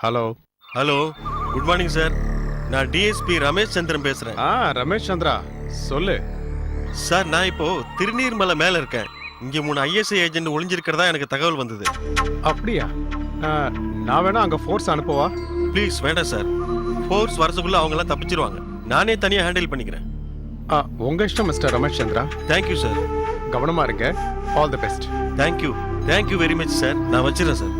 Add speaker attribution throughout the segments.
Speaker 1: Hello.
Speaker 2: Hello, good morning sir. நான் DSP Ramesh சந்திரன் பேசுறேன்.
Speaker 1: ரமேஷ் சந்திரா, சொல்லு.
Speaker 2: சார், நான் இப்போ திருநீர்மலை மேல இருக்கேன். இங்க 3 ஐஎஸ்ஐ ஏஜென்ட் ஒளிஞ்சிருக்கிறதா எனக்கு தகவல் வந்தது.
Speaker 1: அப்படியா? நான் வேணா அங்க ஃபோர்ஸ் அனுப்பவா?
Speaker 2: ப்ளீஸ் வேண்டாம் சார். ஃபோர்ஸ் வரதுக்குள்ள அவங்க எல்லாம் தப்பிச்சிருவாங்க. நானே தனியா ஹேண்டில் பண்ணிக்கிறேன்.
Speaker 1: உங்க இஷ்டம் mister Ramesh Chandra.
Speaker 2: Thank you sir.
Speaker 1: கவனமா இருங்க. All the best.
Speaker 2: Thank you very much sir. நான் வச்சிடறேன் சார்.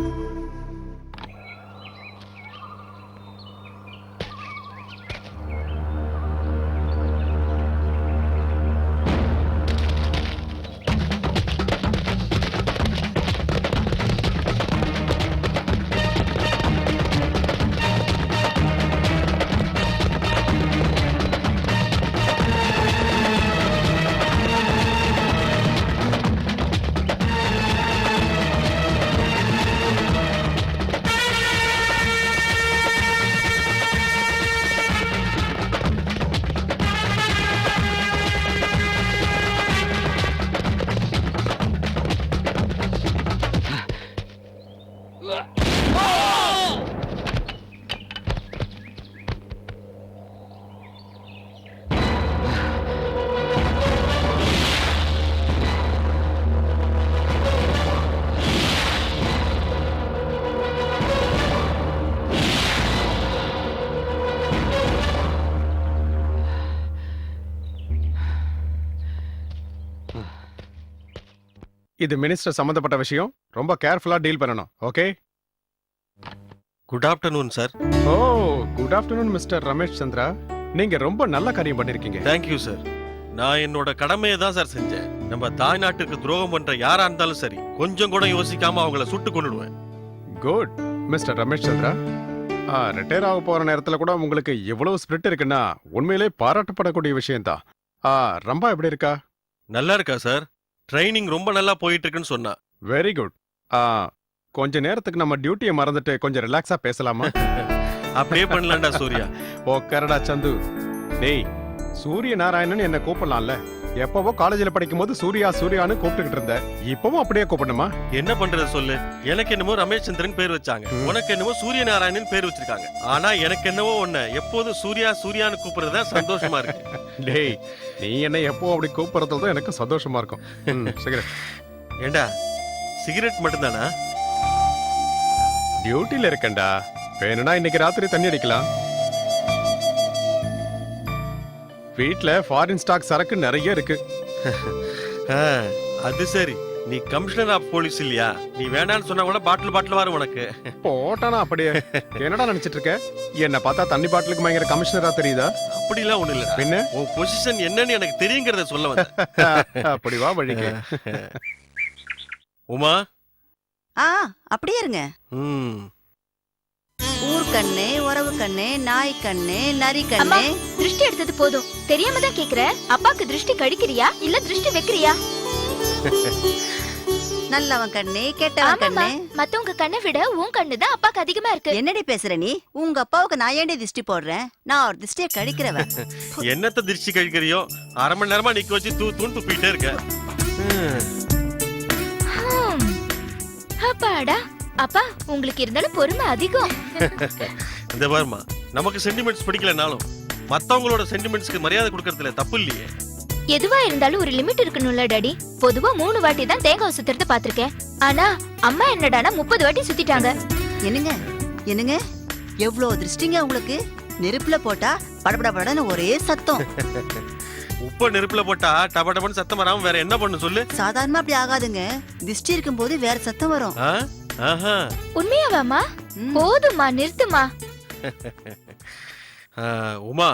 Speaker 1: இது மினிஸ்டர் சம்பந்தப்பட்ட விஷயம். ரொம்ப கேர்ஃபுல்லா டீல் பண்ணணும். Okay?
Speaker 2: Good afternoon sir.
Speaker 1: Oh, good afternoon mister Ramesh Chandra. நீங்க ரொம்ப நல்ல காரியம் பண்ணிருக்கீங்க.
Speaker 2: Thank you sir. நான் என்னோட கடமையை தான் சார் செஞ்சேன். நம்ம தாய்நாட்டுக்கு துரோகம் பண்ற யாரா இருந்தாலும் சரி, கொஞ்சம் கூட யோசிக்காம அவங்கள சுட்டு கொன்னுடுவேன்.
Speaker 1: Good mister Ramesh Chandra. Retire ஆக போற நேரத்துல கூட உங்களுக்கு எவ்வளவு ஸ்பிரிட் இருக்குன்னா உண்மையிலே பாராட்டப்படக்கூடிய விஷயம்தான். ரம்பா எப்படி இருக்கா?
Speaker 2: நல்லா இருக்கா சார்? ட்ரைனிங் ரொம்ப நல்லா போயிட்டு இருக்குன்னு சொன்னா.
Speaker 1: Very good. கொஞ்ச நேரத்துக்கு நம்ம டியூட்டியை மறந்துட்டு கொஞ்சம் ரிலாக்ஸா பேசலாமா?
Speaker 2: அப்படியே பண்ணலாம்டா சூர்யா.
Speaker 1: ஓகேடா சந்து. டேய், சூரிய நாராயணன் என்ன கூப்பிடலாம்ல? எப்பவோ காலேஜ்ல படிக்கும் போது சூர்யான்னு கூப்பிட்டுக்கிட்டு இருந்த. இப்பவும் அப்படியே கூப்பிடணுமா?
Speaker 2: என்ன பண்றது சொல்லு. எனக்கு என்னமோ ரமேஷ் சந்திரன் பேர் வச்சாங்க, உனக்கு என்னமோ சூரிய நாராயணன் பேர் வச்சிருக்காங்க. ஆனா எனக்கு என்னவோ ஒண்ணு எப்போதும் சூர்யான்னு கூப்பிடுறதா சந்தோஷமா இருக்கு.
Speaker 1: டேய், நீ என்ன எப்போ அப்படி கூப்பிடுறதுதான் எனக்கு சந்தோஷமா இருக்கும். சிகரெட்
Speaker 2: ஏண்டா? சிகரெட் மட்டும்தானா?
Speaker 1: டியூட்டில இருக்கேன்டா. வேணும்னா இன்னைக்கு ராத்திரி தண்ணி அடிக்கலாம். வீட்ல ஃபாரின் ஸ்டாக் சரக்கு நிறைய இருக்கு.
Speaker 2: அது சரி. நீ கமிஷனர் ஆஃப் போலீஸ் இல்லையா? நீ வேணான்னு சொன்னா கூட பாட்டில் வரும் உனக்கு.
Speaker 1: போட்டானா அப்படியே? என்னடா நினைச்சிட்டு இருக்க? என்ன பார்த்தா தண்ணி பாட்டிலுக்கு பயங்கர கமிஷனரா தெரியுதா?
Speaker 2: அப்படிலாம் ஒண்ணு இல்ல.
Speaker 1: பின்ன
Speaker 2: உன் பொசிஷன் என்னன்னு எனக்கு தெரியுங்கிறத சொல்ல வந்தேன்.
Speaker 1: அப்படி வா வழிக்கு.
Speaker 2: உமா,
Speaker 3: அப்படியே இருங்க. ஊர் கண்ணு, உறவு கண்ணு, நாய் கண்ணு, நரி கண்ணு.
Speaker 4: திருஷ்டி எடுத்தது போதும். தெரியாம தான் கேக்குறேன். அப்பாக்கு திருஷ்டி கடிக்கிறியா இல்ல திருஷ்டி வைக்கிறியா?
Speaker 3: நல்லவன் கண்ணு, கெட்டவன் கண்ணு.
Speaker 4: மத்தவங்க கண்ணை விட உன் கண்ணு தான் அப்பாக்கு அதிகமா இருக்கு.
Speaker 3: என்னடி பேசுற நீ? உங்க அப்பாவுக்கு நான் ஏண்டி திருஷ்டி போடுறேன்? நான் ஒரு திருஷ்டியை கழிக்கிறவன்.
Speaker 2: என்னத்த திருஷ்டி கழிக்கிறியோ? 1/2 மணி நேரமா நிக்க வச்சு தூன்னு துப்பிட்டே இருக்க.
Speaker 4: அப்பாடா, அப்பா உங்களுக்கு இருந்தாலும் பொறுமை அதிகம்.
Speaker 2: இந்த பாருமா, நமக்கு சென்டிமெண்ட்ஸ் பிடிக்கலனாலும் மத்தவங்களோட சென்டிமெண்ட்ஸ்க்கு மரியாதை கொடுக்கறதுல தப்பு இல்லையே.
Speaker 4: எதுவா இருந்தாலும் ஒரு லிமிட் இருக்கணும்ல டாடி. பொதுவா 3 வாட்டி தான் தேங்காய் சுத்துறது பாத்திருக்கேன். ஆனா அம்மா என்னடானா 30 வாட்டி சுத்திட்டாங்க.
Speaker 3: என்னங்க எவ்வளவு திருஷ்டிங்க உங்களுக்கு? நெருப்புல போட்டா படபடன்னு ஒரே சத்தம்.
Speaker 2: உப்ப நெருப்புல போட்டா டபடபன்னு சத்தம் வராம வேற என்ன பண்ணு சொல்லு.
Speaker 3: சாதாரணமா அப்படி ஆகாதுங்க. திருஷ்டி இருக்கும் போது வேற சத்தம் வரும்.
Speaker 4: உண்மையாவாமா? போதுமா, நிறுத்துமா.
Speaker 2: உமா,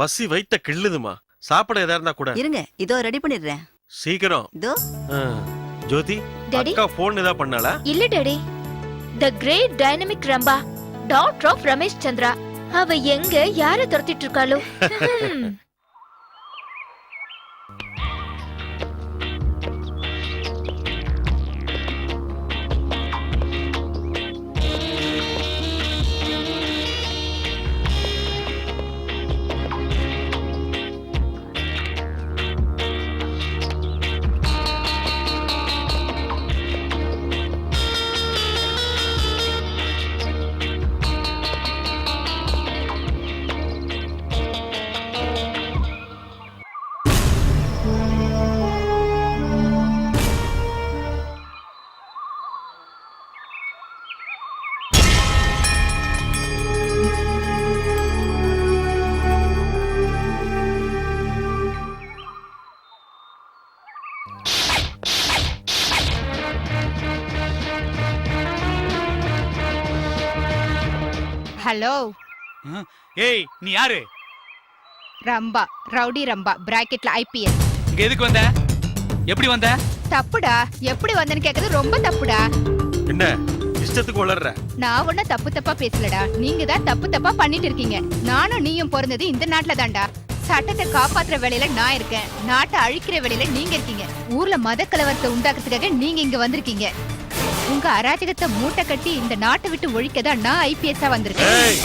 Speaker 2: பசி வைத்த கிள்ளுதுமா. சாப்பிட ஏதா இருந்தா கூட
Speaker 3: இருங்க, இதோ ரெடி பண்ணிடுறேன்.
Speaker 2: சீக்கிரம்.
Speaker 3: இதோ.
Speaker 2: ஜோதி, அக்கா போன் ஏதா பண்ணாளா?
Speaker 4: இல்ல daddy. The great dynamic Rambha, daughter of Ramesh Chandra. அவ எங்க யார துரத்திட்டு இருக்காளோ?
Speaker 5: ஹலோ
Speaker 6: ஏய் நீ யாரு?
Speaker 5: ரம்பா, ரவுடி ரம்பா, பிராக்கெட்ல ஐபிஎஸ்.
Speaker 6: இங்க எதுக்கு வந்த? எப்படி வந்த?
Speaker 5: தப்புடா, எப்படி வந்தேன்னு கேக்குறது ரொம்ப தப்புடா.
Speaker 2: என்ன இஷ்டத்துக்கு வளர்ற?
Speaker 5: நான் ஒன்னும் தப்பா பேசலடா, நீங்க தான் தப்பா பண்ணிட்டு இருக்கீங்க. நானும் நீயும் பிறந்தது இந்த நாட்டுல தான்டா. சட்டத்தை காப்பாத்துற வேலையில நான் இருக்கேன், நாட்டை அழிக்கிற வேலையில நீங்க இருக்கீங்க. ஊர்ல மத கலவரத்தை உண்டாக்குறதுக்காக நீங்க இங்க வந்திருக்கீங்க. உங்க அராஜகத்தை மூட்டை கட்டி இந்த நாட்டை விட்டு ஒழிக்கதான் நான் ஐபிஎஸ்ஸா வந்திருக்கேன்.
Speaker 2: ஏய்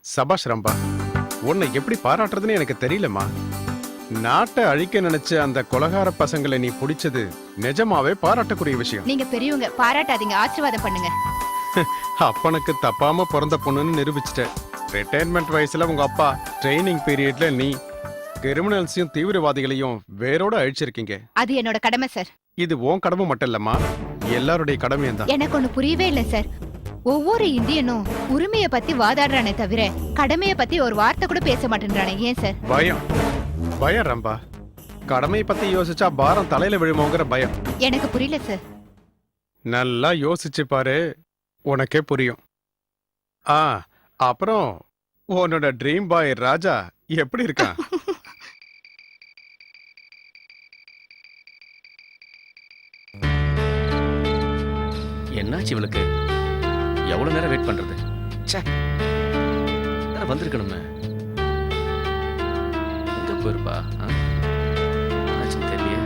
Speaker 1: சபாஷ் ரம்பா, உன்னை எப்படி பாராட்டுறதுன்னு எனக்கு தெரியலம்மா. நாட்டை அழிக்க நினைச்ச அந்த கொலகார பசங்களை நீ பிடிச்சது நிஜமாவே பாராட்டக்கூடிய விஷயம்.
Speaker 5: நீங்க பெரியவங்க, பாராட்டாதீங்க, ஆசீர்வாதம் பண்ணுங்க.
Speaker 1: அப்பனுக்கு தப்பாம பிறந்த பொண்ணுன்னு நிரூபிச்சிட்ட. ரிட்டையர்மெண்ட் வயசுல உங்க அப்பா ட்ரைனிங் பீரியட்ல நீ கிரிமினல்ஸையும் தீவிரவாதிகளையும் வேரோட அழிச்சிருக்கீங்க.
Speaker 5: அது என்னோட கடமை சார்.
Speaker 1: இது உன் கடமை மட்டும் இல்லம்மா, எல்லாருடைய கடமையும் தான்.
Speaker 5: எனக்கு ஒண்ணு புரியவே இல்ல சார். ஒவ்வொரு இந்தியனும் உரிமைய பத்தி வாதாடுறானே தவிர கடமைய பத்தி ஒரு வார்த்தை கூட பேச மாட்டேன்றானே, ஏன் சார்?
Speaker 1: பயம் பயம் ரம்பா, கடமையை பத்தி யோசிச்சா பாரம் தலையில விழுமோங்கிற பயம்.
Speaker 5: எனக்கு புரியல சார்.
Speaker 1: நல்லா யோசிச்சு பாரு, உனக்கே புரியும். அப்புறம் உன்னோட ட்ரீம் பாய் ராஜா எப்படி இருக்கான்?
Speaker 7: என்னாச்சு இவளுக்கு? எவ்வளவு நேரம் வெயிட் பண்றது? வந்திருக்கணுமே. எங்க போயிருப்பா? தெரியல.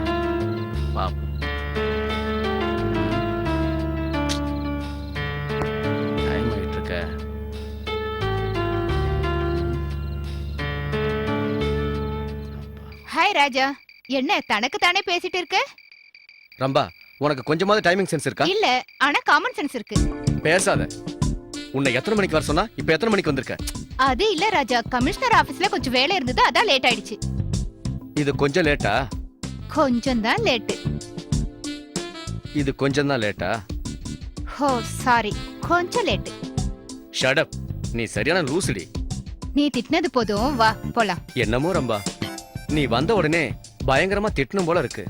Speaker 7: டைம் ஆயிட்டு இருக்க.
Speaker 5: ஹாய் ராஜா, என்ன தனக்கு தானே பேசிட்டு இருக்க?
Speaker 7: ரம்பா, உனக்கு கொஞ்சமாவது டைமிங் சென்ஸ் இருக்கா?
Speaker 5: இல்ல, ஆனா காமன் சென்ஸ் இருக்கு.
Speaker 7: பேசாத. உன்னை எத்தனை மணிக்கு வர சொன்னா இப்ப எத்தனை மணிக்கு வந்திருக்க?
Speaker 5: அது இல்ல ராஜா, கமிஷனர் ஆபீஸ்ல கொஞ்சம் வேலை இருந்தது, அதான் லேட் ஆயிடுச்சு.
Speaker 7: இது கொஞ்சம் லேட்டா?
Speaker 5: கொஞ்சம் தான் லேட்.
Speaker 7: இது கொஞ்சம் தான் லேட்டா?
Speaker 5: ஓ சாரி, கொஞ்சம் லேட்.
Speaker 7: Shut up. நீ சரியான லூசுடி.
Speaker 5: நீ திட்டினது போதும், வா போலாம்.
Speaker 7: என்னமோ ரம்பா, நீ வந்த உடனே பயங்கரமா திட்டணும் போல இருக்கு.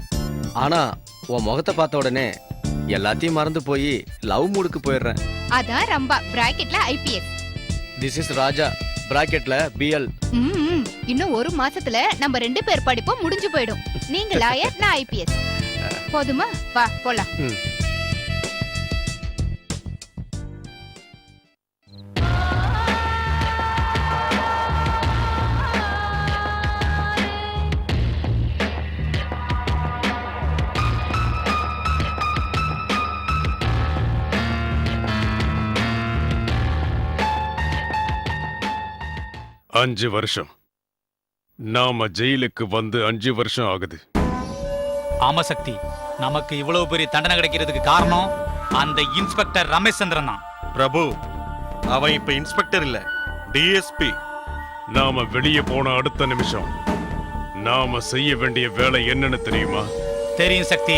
Speaker 7: ஆனா உன் முகத்தை பார்த்த உடனே எல்லாத்தையும் மறந்து போய் லவ் மூடுக்கு போயிடுறேன்.
Speaker 5: அதான் ரம்பா, பிராக்கெட்ல ஐபிஎஸ்.
Speaker 7: திஸ் இஸ் ராஜா, பிராக்கெட்ல பிஎல்.
Speaker 5: இன்னும் ஒரு மாசத்துல நம்ம 2 பேர் படிப்பும் முடிஞ்சு போயிடும். நீங்க லாயர், நான் ஐபிஎஸ். போதுமா? வா போலாம்.
Speaker 1: 5 வருஷம். நாம ஜெயிலுக்கு வந்து 5 வருஷம் ஆகுது.
Speaker 6: ஆமா சக்தி, நமக்கு இவ்வளவு பெரிய தண்டனை கிடைக்கிறதுக்கு காரணம் அந்த இன்ஸ்பெக்டர் ரமேஷ் சந்திரன் தான்.
Speaker 2: பிரபு, அவன் இப்ப இன்ஸ்பெக்டர் இல்ல, டிஎஸ்பி.
Speaker 1: நாம வெளியே போன அடுத்த நிமிஷம் நாம செய்ய வேண்டிய வேலை என்னன்னு தெரியுமா?
Speaker 6: தெரியும் சக்தி.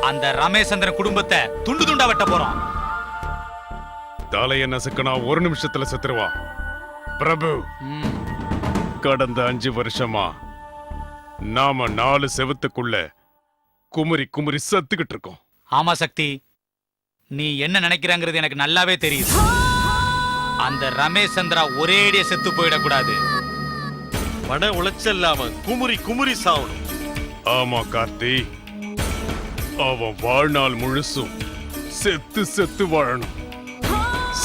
Speaker 6: அந்த ரமேஷ் சந்திரன் குடும்பத்தை துண்டு துண்டா வெட்ட போறோம்.
Speaker 1: தலைய நசுக்கனா 1 நிமிஷத்துல செத்துருவா. பிரபு, கடந்த 5 வருஷமா நாம 4 செவத்துக்குள்ள குமுறி குமுறி சத்துக்கிட்டு இருக்கோம்.
Speaker 6: ஆமா சக்தி, நீ என்ன நினைக்கிறாங்கிறது எனக்கு நல்லாவே தெரியுது. அந்த ரமேஷ் சந்திரா ஒரேடிய செத்து போயிடக்கூடாது.
Speaker 2: மன உளைச்சல் இல்லாம குமுறி குமுறி சாவணும்.
Speaker 1: ஆமா கார்த்தி, அவன் வாழ்நாள் முழுசும் செத்து செத்து வாழணும்.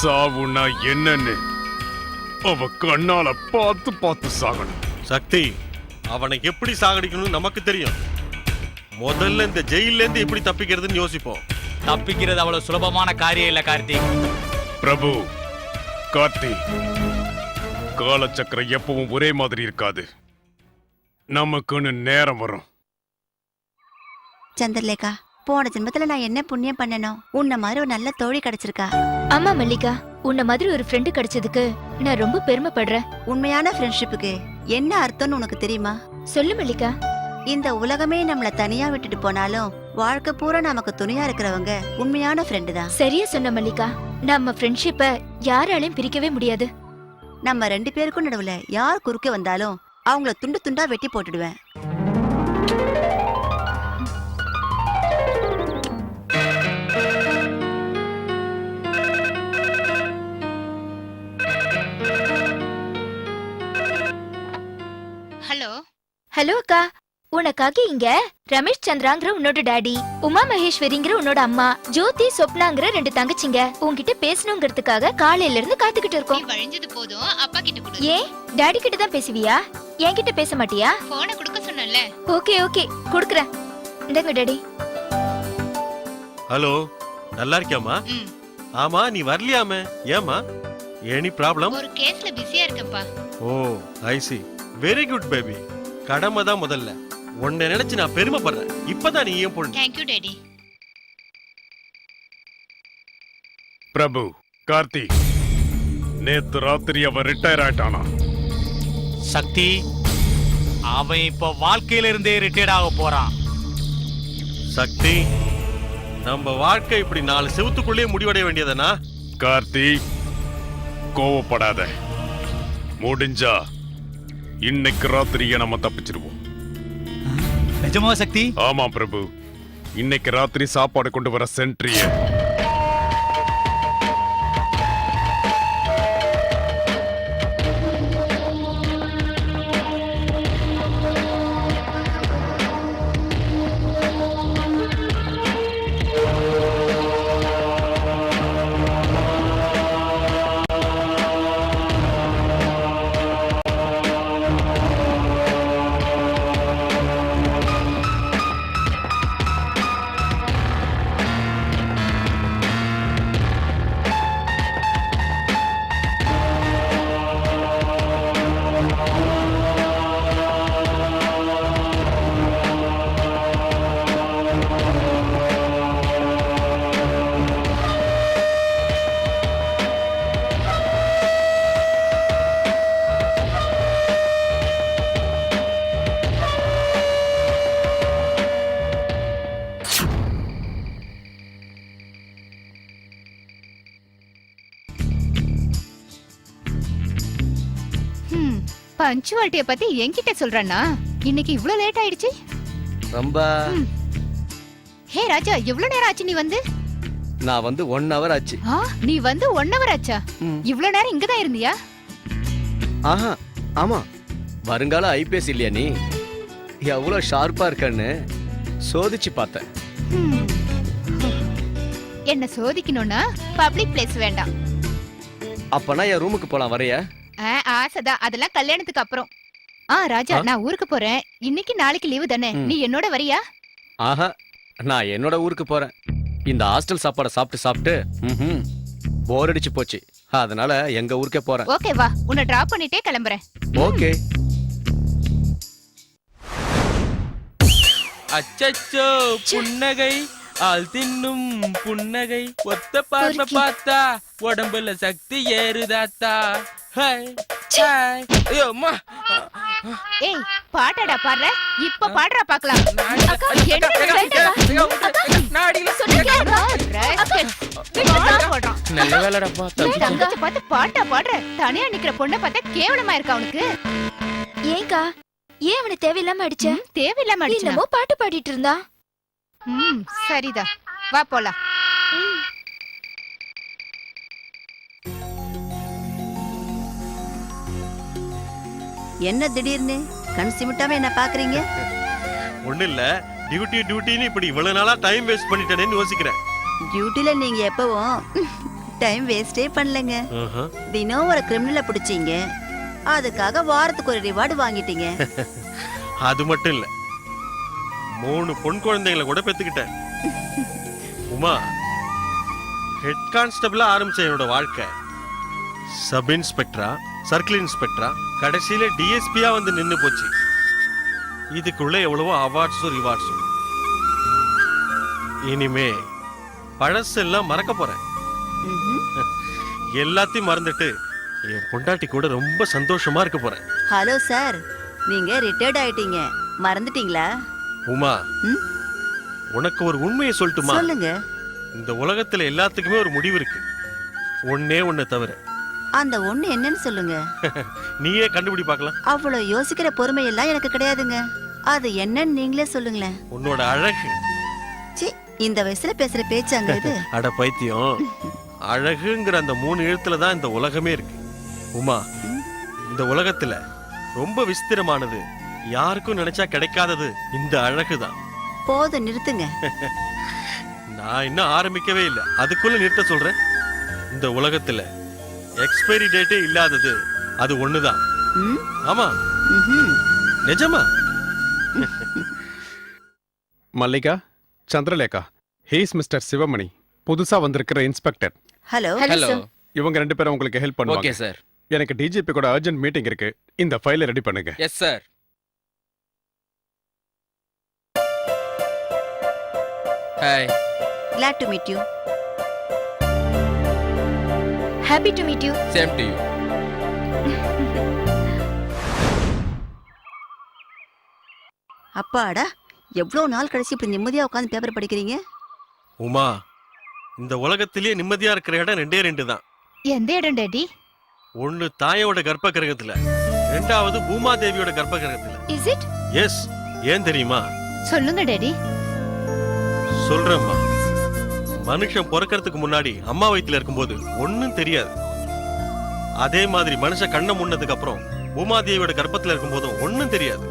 Speaker 1: சாவுனா என்னன்னு அவ கண்ணால பார்த்து பார்த்து சாகணும்.
Speaker 2: சக்தி, அவனை எப்படி சாகடிக்கணும்னு நமக்கு தெரியும். முதல்ல இந்த ஜெயில இருந்து எப்படி தப்பிக்கிறதுன்னு யோசிப்போம்.
Speaker 6: தப்பிக்கிறது அவ்வளவு சுலபமான காரியம் இல்ல கார்த்திக்.
Speaker 1: பிரபு, கார்த்தி, காலச்சக்கரம் எப்பவும் ஒரே மாதிரி இருக்காது. நமக்குன்னு நேரம் வரும்.
Speaker 3: சந்திரலேகா, போன ஜென்மத்துல நான் என்ன புண்ணியம் பண்ணணும், உன்ன மாதிரி ஒரு நல்ல தோழி கிடைச்சிருக்கா.
Speaker 4: ஆமா மல்லிகா, உன்ன மாதிரி ஒரு ஃப்ரெண்டு கிடைச்சதுக்கு நான் ரொம்ப பெருமைப்படுறேன்.
Speaker 3: உண்மையான ஃப்ரெண்ட்ஷிப்புக்கு என்ன அர்த்தம்னு உனக்கு தெரியுமா?
Speaker 4: சொல்லு மல்லிகா.
Speaker 3: இந்த உலகமே நம்மள தனியா விட்டுட்டு போனாலும் வாழ்க்கை பூரா நமக்கு துணையா இருக்கிறவங்க உண்மையான ஃப்ரெண்டு தான்.
Speaker 4: சரியா சொன்ன மல்லிகா. நம்ம ஃப்ரெண்ட்ஷிப்ப யாராலையும் பிரிக்கவே முடியாது.
Speaker 3: நம்ம 2 பேருக்கும் நடுவுல யார் குறுக்க வந்தாலும் அவங்கள துண்டு துண்டா வெட்டி போட்டுடுவேன்.
Speaker 5: ஹலோ
Speaker 4: ஹலோ அக்கா, உனக்காக இங்க ரமேஷ் சந்திராங்கிற உன்னோட டாடி, உமா மகேஸ்வரிங்கிற உன்னோட அம்மா, ஜோதி சொப்னாங்கிற 2 தங்கச்சிங்க உன்கிட்ட பேசணுங்கிறதுக்காக காலையில இருந்து காத்துக்கிட்டு இருக்கோம்.
Speaker 5: வழிஞ்சது போதும், அப்பா கிட்ட கொடு.
Speaker 4: ஏன் டாடி கிட்ட தான் பேசுவியா? என்கிட்ட பேச மாட்டியா?
Speaker 5: போனை கொடுக்க சொன்னல.
Speaker 4: ஓகே ஓகே, குடுக்குறேன். இந்தங்க டாடி.
Speaker 2: ஹலோ, நல்லா இருக்கியாமா?
Speaker 5: ம்.
Speaker 2: ஆமா, நீ வரலையாமே, ஏமா? Any problem?
Speaker 5: ஒரு கேஸ்ல பிஸியா இருக்கேன்ப்பா.
Speaker 2: ஓ, ஐ சி. Very good baby. கடமை தான் முதல்ல. உன்னை நினைச்சு நான் பெருமைப்படுறேன். இப்பதான் நீ ஏன் பொண்ணு.
Speaker 5: Thank you daddy.
Speaker 1: Prabhu, Karthi, நேத்து ராத்திரி அவன் ரிட்டையர் ஆயிட்டானா?
Speaker 6: சக்தி, அவன் இப்ப வாழ்க்கையில இருந்தே ரிட்டையர்ட் ஆக போறான்.
Speaker 2: சக்தி, நம்ம வாழ்க்கை இப்படி 4 செவுத்துக்குள்ளே முடிவடைய வேண்டியதுனா?
Speaker 1: கார்த்தி, கோவப்படாத. முடிஞ்சா இன்னைக்கு ராத்திரியே நம்ம தப்பிச்சிருவோம்.
Speaker 6: நிஜமா சக்தி?
Speaker 1: ஆமா பிரபு, இன்னைக்கு ராத்திரி சாப்பாடு கொண்டு வர சென்ட்ரிய
Speaker 5: பஞ்சுவாலிட்டிய பத்தி என்கிட்ட சொல்றேன்னா இன்னைக்கு இவ்ளோ லேட் ஆயிடுச்சு.
Speaker 7: ரொம்ப
Speaker 5: ஹே ராஜா, எவ்ளோ நேரம் ஆச்சு நீ வந்து?
Speaker 7: நான் வந்து 1 hour ஆச்சு.
Speaker 5: நீ வந்து 1 hour ஆச்சா? இவ்ளோ நேரம் இங்க தான் இருந்தியா?
Speaker 7: ஆஹா, ஆமா. வருங்கால ஐபிஎஸ் இல்லையா நீ? எவ்வளவு ஷார்ப்பா இருக்கன்னு சோதிச்சு பார்த்தேன்.
Speaker 5: என்ன சோதிக்கணும்னா பப்ளிக் பிளேஸ் வேண்டாம்.
Speaker 7: அப்பனா என் ரூமுக்கு போலாம், வரையா?
Speaker 5: ஆசைதான், அதெல்லாம் கல்யாணத்துக்கு அப்புறம். ராஜா, நான் ஊருக்கு போறேன். இன்னைக்கு நாளைக்கு லீவு தானே, நீ என்னோட வரியா?
Speaker 7: ஆஹா, நான் என்னோட ஊருக்கு போறேன். இந்த ஹாஸ்டல் சாப்பாடை சாப்பிட்டு சாப்பிட்டு போர் அடிச்சு போச்சு. அதனால எங்க ஊருக்கே போறேன்.
Speaker 5: ஓகே வா, உன்னை டிராப் பண்ணிட்டே கிளம்புறேன்.
Speaker 7: ஓகே.
Speaker 8: அச்சச்சோ, புன்னகை ஆள் தின்னும் புன்னகை, ஒத்த பார்வை பார்த்தா உடம்புல சக்தி ஏறுதாத்தா. Hi hi. ஐயோ அம்மா.
Speaker 5: ஏய், பாட்டடா பாடுற, இப்ப பாடுறா பாக்கலாம்.
Speaker 4: அக்கா, என்ன
Speaker 8: நாடில நல்ல வேலைடாப்பா.
Speaker 5: தங்கச்சி பார்த்து பாட்டா பாடுற, தனியா நிக்கிற பொண்ணை பார்த்தா கேவலமா இருக்கா உனக்கு?
Speaker 4: ஏங்கா, ஏன் அவனை தேவையில்லாம அடிச்ச?
Speaker 5: தேவையில்லாம அடிச்சா?
Speaker 4: என்னமோ பாட்டு பாடிட்டு இருந்தா.
Speaker 5: சரிதா, வா போலாம்.
Speaker 3: என்ன திடீர்னு கண் சிமிட்டாம என்ன பாக்குறீங்க?
Speaker 2: ஒண்ணு இல்ல, டியூட்டின்னு இப்படி இவ்வளவு நாளா டைம் வேஸ்ட் பண்ணிட்டேனேன்னு யோசிக்கிறேன்.
Speaker 3: டியூட்டில நீங்க எப்பவும் டைம் வேஸ்டே பண்ணலங்க. தினம் ஒரு கிரிமினலை பிடிச்சீங்க, அதுக்காக வாரத்துக்கு ஒரு ரிவார்டு வாங்கிட்டீங்க.
Speaker 2: அது மட்டும் இல்ல, 3 பொன் குழந்தைகளை கூட பெத்துக்கிட்டேன். உமா, ஹெட் கான்ஸ்டபிளா ஆரம்பிச்ச என்னோட வாழ்க்கை சப் இன்ஸ்பெக்டரா, சர்க்கிள் இன்ஸ்பெக்டரா கடைசியில டிஎஸ்பியா வந்து நின்னு போச்சு. இதுக்குள்ள எவ்வளவோ அவார்ட்ஸும் ரிவார்ட்ஸும். இனிமே பழசெல்லாம் மறக்க போறேன்.
Speaker 3: ம்ஹும்.
Speaker 2: எல்லாத்தையும் மறந்துட்டு என் பொண்டாட்டி கூட ரொம்ப சந்தோஷமா இருக்க போறேன்.
Speaker 3: ஹலோ சார், நீங்க ரிட்டையர்ட் ஆயிட்டீங்க, மறந்துட்டீங்களா?
Speaker 2: உமா,
Speaker 3: ம்?
Speaker 2: உனக்கு ஒரு உண்மையை சொல்லட்டுமா?
Speaker 3: சொல்லுங்க.
Speaker 2: இந்த உலகத்துல எல்லாத்துக்குமே ஒரு முடிவு இருக்கு, ஒன்னே ஒண்ணு தவிர.
Speaker 3: அந்த ஒண்ணு என்னன்னு சொல்லுங்க.
Speaker 2: நீயே கண்டுபிடி பார்க்கலாம்.
Speaker 3: அவ்வளவு யோசிக்கிற பொறுமை எல்லாம் எனக்கு கிடையாதுங்க. அது என்னன்னு நீங்களே சொல்லுங்களேன்.
Speaker 2: உன்னோட அழகு.
Speaker 3: சி, இந்த வயசுல பேசுற பேச்சாங்க இது.
Speaker 2: அட பைத்தியம், அழகுங்கிற அந்த 3 எழுத்துல தான் இந்த உலகமே இருக்கு. உமா, இந்த உலகத்துல ரொம்ப விஸ்திரமானது, யாருக்கும் நினைச்சா கிடைக்காதது இந்த அழகுதான்.
Speaker 3: போதும், நிறுத்துங்க.
Speaker 2: நான் இன்னும் ஆரம்பிக்கவே இல்லை, அதுக்குள்ள நிறுத்த சொல்றேன். இந்த உலகத்துல எக்ஸ்பைரி டேட்டே இல்லாதது அது ஒண்ணுதான்.
Speaker 3: ம்?
Speaker 2: ஆமா,
Speaker 3: ம்ஹும்.
Speaker 2: நிஜமா.
Speaker 1: மல்லிகா, சந்திரலேகா, ஹீஸ் மிஸ்டர் சிவமணி, புதுசா வந்திருக்கிற இன்ஸ்பெக்டர்.
Speaker 3: ஹலோ.
Speaker 4: Hello sir.
Speaker 1: இவங்க 2 பேரும் உங்களுக்கு ஹெல்ப்
Speaker 7: ஓகே
Speaker 1: பண்ணுவாங்க.
Speaker 7: சார்.
Speaker 1: எனக்கு டிஜிபி கூட அர்ஜென்ட் மீட்டிங் இருக்கு. இந்த ஃபைலை ரெடி பண்ணுங்க.
Speaker 7: Yes sir. Hi.
Speaker 3: Glad to meet you.
Speaker 4: Happy to meet you.
Speaker 7: Same to you.
Speaker 3: அப்பாடா, எவ்வளவு நாள் கழிச்சு இப்படி நிம்மதியா உட்கார்ந்து பேப்பர் படிக்கிறீங்க?
Speaker 2: உமா, இந்த உலகத்திலேயே நிம்மதியா இருக்கிற இடம் 2 தான்.
Speaker 5: எந்த இடம் டாடி?
Speaker 2: ஒண்ணு தாயோட கர்ப்ப கிரகத்துல, 2வது பூமாதேவியோட கர்ப்ப கிரகத்துல.
Speaker 4: Is it?
Speaker 2: எஸ். ஏன் தெரியுமா?
Speaker 5: சொல்லுங்க டாடி.
Speaker 2: சொல்றேம்மா. மனுஷன் பிறக்கிறதுக்கு முன்னாடி அம்மா வயித்துல இருக்கும்போது ஒண்ணும் தெரியாது. அதே மாதிரி மனுஷன் கண்ணை முன்னதுக்கு அப்புறம் பூமாதேவியோட கர்ப்பத்துல இருக்கும்போதும் ஒண்ணும் தெரியாது.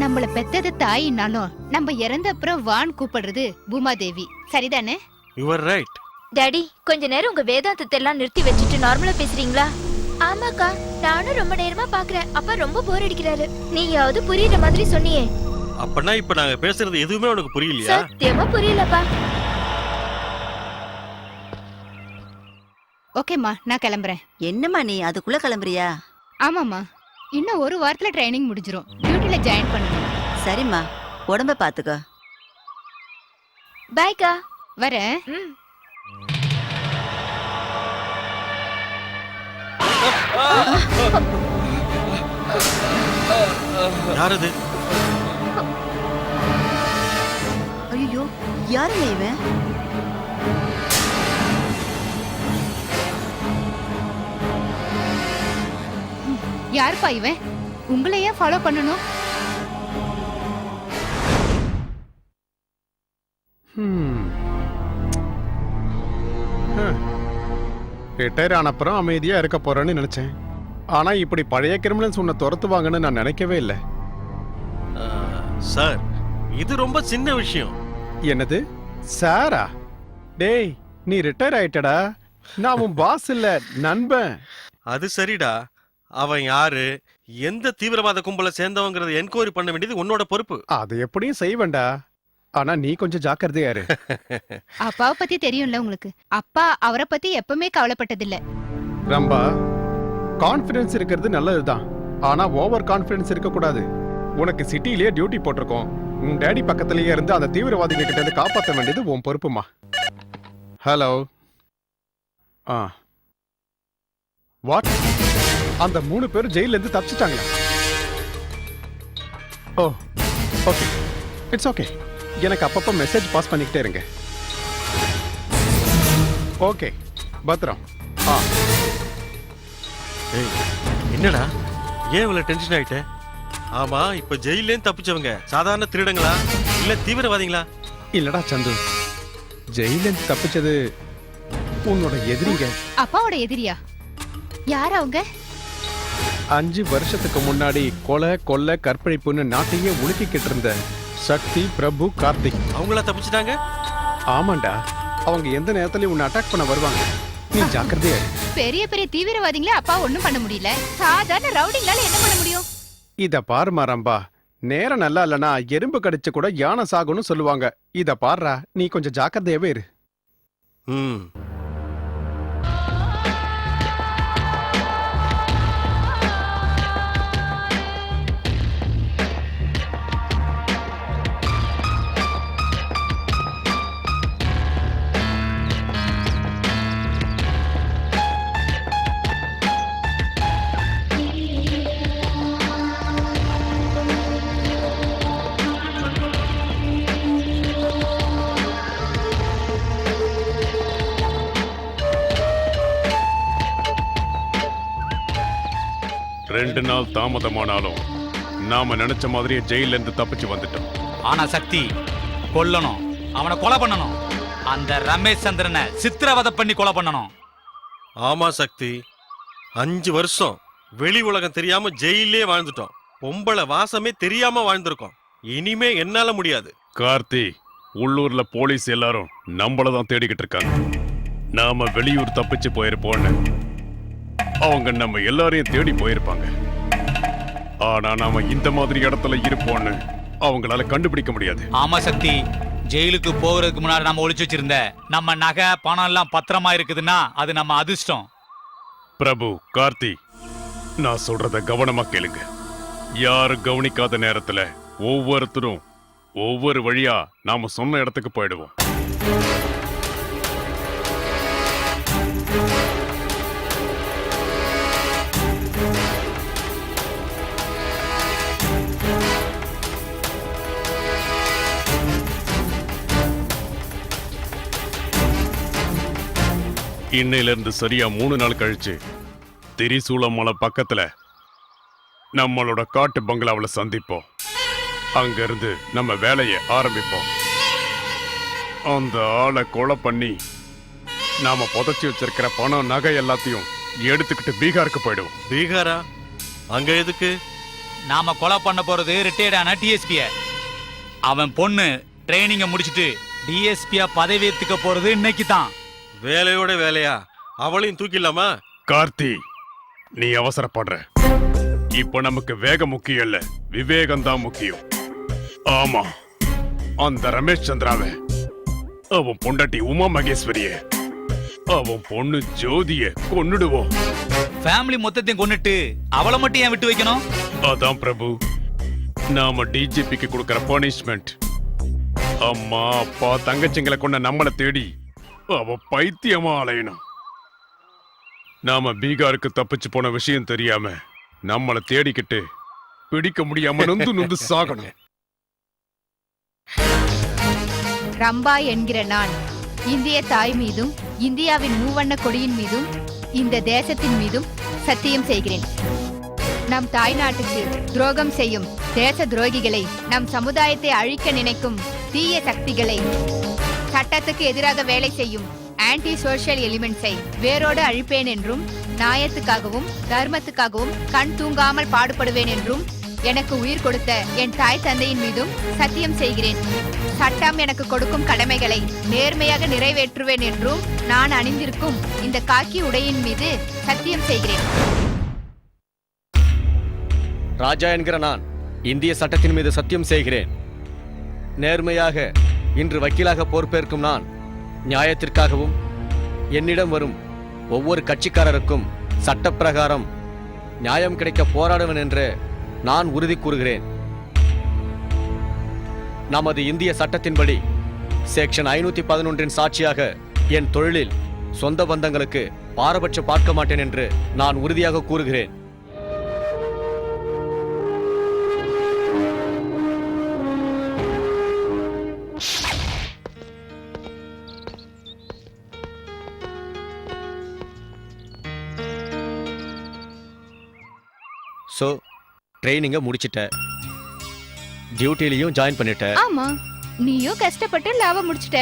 Speaker 5: நம்மள பெத்தது தாயினாலும் நம்ம இறந்த அப்புறம் வான் கூப்பிடுறது பூமாதேவி, சரிதானே?
Speaker 2: Your right.
Speaker 4: டாடி, கொஞ்ச நேரம் உங்க வேதாந்தத்தை எல்லாம் நிறுத்தி வச்சுட்டு நார்மலா பேசுறீங்களா? ஆமாக்கா, நானும் ரொம்ப நேரமா பாக்குறேன். அப்பா ரொம்ப போர் அடிக்கிறாரு. நீயாவது புரியுற மாதிரி சொன்னியே.
Speaker 2: அப்பனா இப்ப நாங்க பேசுறது எதுவுமே உனக்கு புரியலையா?
Speaker 4: சத்தியமா புரியலப்பா.
Speaker 5: ஓகேம்மா, நான் கிளம்புறேன்.
Speaker 3: என்னம்மா நீ அதுக்குள்ள கிளம்புறியா?
Speaker 5: ஆமாம்மா, இன்னும் 1 வாரத்துல ட்ரைனிங் முடிஞ்சிரும். டியூட்டில ஜாயின் பண்ணணும்.
Speaker 3: சரிம்மா, உடம்ப பாத்துக்க.
Speaker 4: பாய்க்கா.
Speaker 5: வரேன்.
Speaker 4: ம்.
Speaker 2: யாரது?
Speaker 3: ஐயோ, யாருங்க இவன்?
Speaker 5: யாருப்பா இவன்? உங்களை ஏன் ஃபாலோ பண்ணணும்?
Speaker 1: ரிட்டையர் ஆன அப்புறம் அமைதியா இருக்க போறேன்னு நினைச்சேன். ஆனா இப்படி பழைய கிரிமினல்ஸ் உன்னை துரத்துவாங்கன்னு நான் நினைக்கவே இல்லை.
Speaker 2: சார், இது ரொம்ப சின்ன விஷயம்.
Speaker 1: என்னது சாரா? டேய், நீ ரிட்டையர் ஆயிட்டடா. நான் உன் பாஸ் இல்ல, நண்பன்.
Speaker 2: அது சரிடா. அவன் யாரு, எந்த தீவிரவாத கும்பல சேர்ந்தவங்கறத என்கொயரி பண்ண வேண்டியது உன்னோட பொறுப்பு.
Speaker 1: அது எப்படியும் செய்வேண்டா. ஆனா நீ கொஞ்சம் ஜாக்கிரதையா இரு.
Speaker 5: அப்பாவை பத்தி தெரியும்ல உங்களுக்கு. அப்பா அவரை பத்தி எப்பவுமே கவலைப்பட்டதில்ல.
Speaker 1: ரம்பா, கான்ஃபிடன்ஸ் இருக்கிறது நல்லதுதான். ஆனா ஓவர் கான்ஃபிடன்ஸ் இருக்க கூடாது. உனக்கு சிட்டிலேயே டியூட்டி போட்டிருக்கோம். உன் டேடி பக்கத்திலேயே இருந்து அந்த தீவிரவாதிங்க கிட்ட இருந்து காப்பாற்ற வேண்டியது உன் பொறுப்புமா. ஹலோ. வாட்? அந்த 3 பேரும் ஜெயில இருந்து தப்பிச்சிட்டாங்களா? ஓ, ஓகே, இட்ஸ் ஓகே. எனக்கு அப்பப்போ மெசேஜ் பாஸ் பண்ணிக்கிட்டே இருங்க. ஓகே, பத்ரம்.
Speaker 2: ஏய், என்னடா ஏன் இவ்வளவு டென்ஷன் ஆயிட்ட? ஆமா, இப்ப ஜெயிலேருந்து தப்பிச்சவங்க சாதாரண திருடங்களா இல்ல தீவிரவாதிகளா?
Speaker 1: இல்லடா சந்து, ஜெயிலிருந்து தப்பிச்சது உன்னோட எதிரிங்க.
Speaker 5: அப்பாவோட எதிரியா? யார் அவங்க?
Speaker 1: 5 வருஷத்துக்கு முன்னாடி கொலை கொள்ளை கற்பழிப்புன்னு நாட்டையே உலுக்கிக்கிட்டு இருந்த சக்தி, பிரபு, கார்த்திக்.
Speaker 2: அவங்களா தப்பிச்சிட்டாங்க?
Speaker 1: ஆமாண்டா, அவங்க எந்த நேரத்துலயும் உன்னை அட்டாக் பண்ண வருவாங்க. நீ ஜாக்கிரதையா இரு.
Speaker 5: பெரிய பெரிய தீவிரவாதிங்களே அப்பா ஒண்ணும் பண்ண முடியல. சாதாரண ரவுடிங்களால என்ன பண்ண முடியும்?
Speaker 1: இத பாருமா ரம்பா, நேரம் நல்லா இல்லனா எறும்பு கடிச்சு கூட யானை சாகும்னு சொல்லுவாங்க. இத பாருடா, நீ கொஞ்சம் ஜாக்கிரதையாவே இரு. 2 நாள் தாமதமானாலும் நாம நினைச்ச மாதிரியே ஜெயில இருந்து தப்பிச்சு வந்துட்டோம்.
Speaker 6: ஆனா சக்தி கொல்லணும், அவனை கொலை பண்ணணும். அந்த ரமேஷ் சந்திரனை சித்திரவதை பண்ணி கொலை பண்ணணும்.
Speaker 2: ஆமா சக்தி, 5 வருஷம் வெளி உலகம் தெரியாம ஜெயிலே வாழ்ந்துட்டோம். பொம்பளை வாசமே தெரியாம வாழ்ந்திருக்கோம். இனிமே என்னால முடியாது.
Speaker 1: கார்த்தி, உள்ளூர்ல போலீஸ் எல்லாரும் நம்மள தான் தேடிக்கிட்டு இருக்காங்க. நாம வெளியூர் தப்பிச்சு போயிருப்போம்னு அவங்க நம்ம எல்லாரையும் தேடி போயிருப்பாங்க. ஆனா நாம இந்த மாதிரி இடத்துல இருப்போம்னு அவங்களால கண்டுபிடிக்க முடியாது.
Speaker 6: ஆமா சக்தி, ஜெயிலுக்கு போகிறதுக்கு முன்னாடி நம்ம ஒளிச்சு வச்சிருந்த நம்ம நகை பணம் எல்லாம் பத்திரமா இருக்குதுன்னா அது நம்ம அதிர்ஷ்டம்.
Speaker 1: பிரபு, கார்த்தி, நான் சொல்றத கவனமா கேளுங்க. யாரும் கவனிக்காத நேரத்துல ஒவ்வொருத்தரும் ஒவ்வொரு வழியா நாம சொன்ன இடத்துக்கு போயிடுவோம். இன்னையில இருந்து சரியா 3 நாள் கழிச்சு திரிசூலம் மலை பக்கத்துல நம்மளோட காட்டு பங்களாவில் சந்திப்போம். அங்க இருந்து நம்ம வேலையை ஆரம்பிப்போம். அந்த ஆளை கொலை பண்ணி நாம புதைச்சி வச்சிருக்கிற பணம் நகை எல்லாத்தையும் எடுத்துக்கிட்டு பீகாருக்கு போயிடுவோம்.
Speaker 2: பீகாரா? அங்க எதுக்கு?
Speaker 6: நாம கொலை பண்ண போறது ரிட்டையர்டான டிஎஸ்பிய. அவன் பொண்ணு ட்ரைனிங்க முடிச்சிட்டு டிஎஸ்பியா பதவி ஏத்துக்க போறது இன்னைக்கு தான்.
Speaker 2: வேலையோட வேலையா? அவளையும் தூக்கிடலாமா?
Speaker 1: கார்த்தி, நீ அவசரப்படுற. இப்ப நமக்கு வேகம் முக்கியம் இல்ல, விவேகம் தான் முக்கியம். ஆமா, அந்த ரமேஷ் சந்திராவை, அவன் பொண்டாட்டி உமா மகேஸ்வரிய, அவன் பொண்ணு ஜோதிய கொன்னுடுவோம்.
Speaker 6: ஃபேமிலி மொத்தத்தையும் கொன்னுட்டு அவளை மட்டும் ஏன் விட்டு வைக்கணும்?
Speaker 1: அதான் பிரபு, நாம டிஜிபிக்கு கொடுக்கற பனிஷ்மெண்ட். அம்மா அப்பா தங்கச்சிங்களை கொண்ட நம்மளை தேடி அவ பைத்தியமா அலையணும். நாம பீகாருக்கு தப்பிச்சு போன விஷயம் தெரியாம நம்மளை தேடிக்கிட்டு பிடிக்க முடியாம நொந்து நொந்து சாகணும்.
Speaker 5: ரம்பா என்கிற நான் இந்திய தாய் மீதும் இந்தியாவின் மூவண்ண கொடியின் மீதும் இந்த தேசத்தின் மீதும் சத்தியம் செய்கிறேன். நம் தாய் நாட்டுக்கு துரோகம் செய்யும் தேச துரோகிகளை, நம் சமுதாயத்தை அழிக்க நினைக்கும் தீய சக்திகளை, சட்டத்துக்கு எதிராக வேலை செய்யும் ஆன்டி சோஷியல் எலிமெண்ட்ஸை வேரோடு அழிப்பேன் என்றும், நியாயத்துக்காகவும் தர்மத்துக்காகவும் கண் தூங்காமல் பாடுபடுவேன் என்றும் எனக்கு உயிர் கொடுத்த என் தாய் தந்தையின் மீதும் சத்தியம் செய்கிறேன். சட்டம் எனக்கு கொடுக்கும் கடமைகளை நேர்மையாக நிறைவேற்றுவேன் என்றும் நான் அணிந்திருக்கும் இந்த காக்கி உடையின் மீது சத்தியம் செய்கிறேன்.
Speaker 7: ராஜா என்கிற நான் இந்திய சட்டத்தின் மீது சத்தியம் செய்கிறேன். நேர்மையாக இன்று வக்கீலாக பொறுப்பேற்கும் நான் நியாயத்திற்காகவும் என்னிடம் வரும் ஒவ்வொரு கட்சிக்காரருக்கும் சட்டப்பிரகாரம் நியாயம் கிடைக்க போராடுவேன் என்று நான் உறுதி கூறுகிறேன். நமது இந்திய சட்டத்தின்படி செக்ஷன் 511 சாட்சியாக என் தொழிலில் சொந்த பந்தங்களுக்கு பாரபட்சம் பார்க்க மாட்டேன் என்று நான் உறுதியாக கூறுகிறேன். சோ ட்ரைனிங்க முடிச்சிட்ட, டியூட்டிலையும் ஜாயின் பண்ணிட்ட.
Speaker 5: ஆமா, நீயும் கஷ்டப்பட்டு லாபம் முடிச்சிட்ட,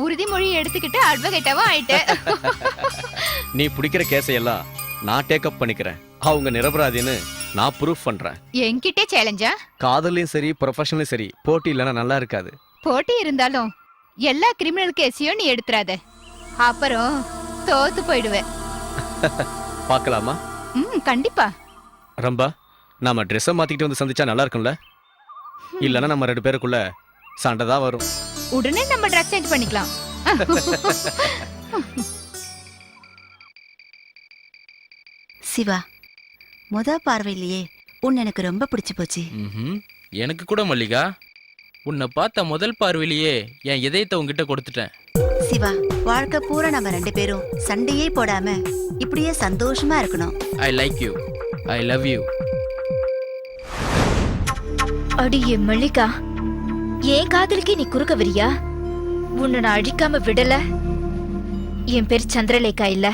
Speaker 5: உறுதிமொழி எடுத்துக்கிட்டு அட்வொகேட்டாவும் ஆயிட்ட.
Speaker 7: நீ பிடிக்கிற கேஸையெல்லாம் நான் டேக்கப் பண்ணிக்கிறேன். அவங்க நிரபராதின்னு நான் ப்ரூஃப் பண்றேன்.
Speaker 5: என்கிட்டே சேலஞ்சா?
Speaker 7: காதலையும் சரி ப்ரொஃபஷனலும் சரி போட்டி இல்லைன்னா நல்லா இருக்காது.
Speaker 5: போட்டி இருந்தாலும் எல்லா கிரிமினல் கேஸையும் நீ எடுத்துறாத, அப்புறம் தோத்து போயிடுவேன்.
Speaker 7: பார்க்கலாமா?
Speaker 5: கண்டிப்பா.
Speaker 7: ரம்பா, நாம ட்ரெஸ்ஸை மாத்திக்கிட்டு வந்து சந்திச்சா நல்லா இருக்கும்ல? இல்லைன்னா நம்ம 2 பேருக்குள்ள சண்டை தான் வரும்.
Speaker 5: உடனே நம்ம ட்ரெஸ் சேஞ்ச் பண்ணிக்கலாம்.
Speaker 3: சிவா, பார்வையிலேயே உன்னை எனக்கு ரொம்ப பிடிச்சு போச்சு.
Speaker 8: எனக்கு கூட மல்லிகா, உன்னை பார்த்த முதல் பார்வையிலேயே என் இதயத்தை உங்ககிட்ட கொடுத்துட்டேன்.
Speaker 3: சிவா, வாழ்க்கை பூரா நம்ம 2 பேரும் சண்டையே போடாம இப்படியே சந்தோஷமா இருக்கணும்.
Speaker 8: I like you, I love you.
Speaker 4: அடியே மல்லிகா, ஏன் காதலுக்கு நீ குறுக்க வரியா? உன்னை நான் அழிக்காம விடல. என் பேர் சந்திரலேகா இல்ல.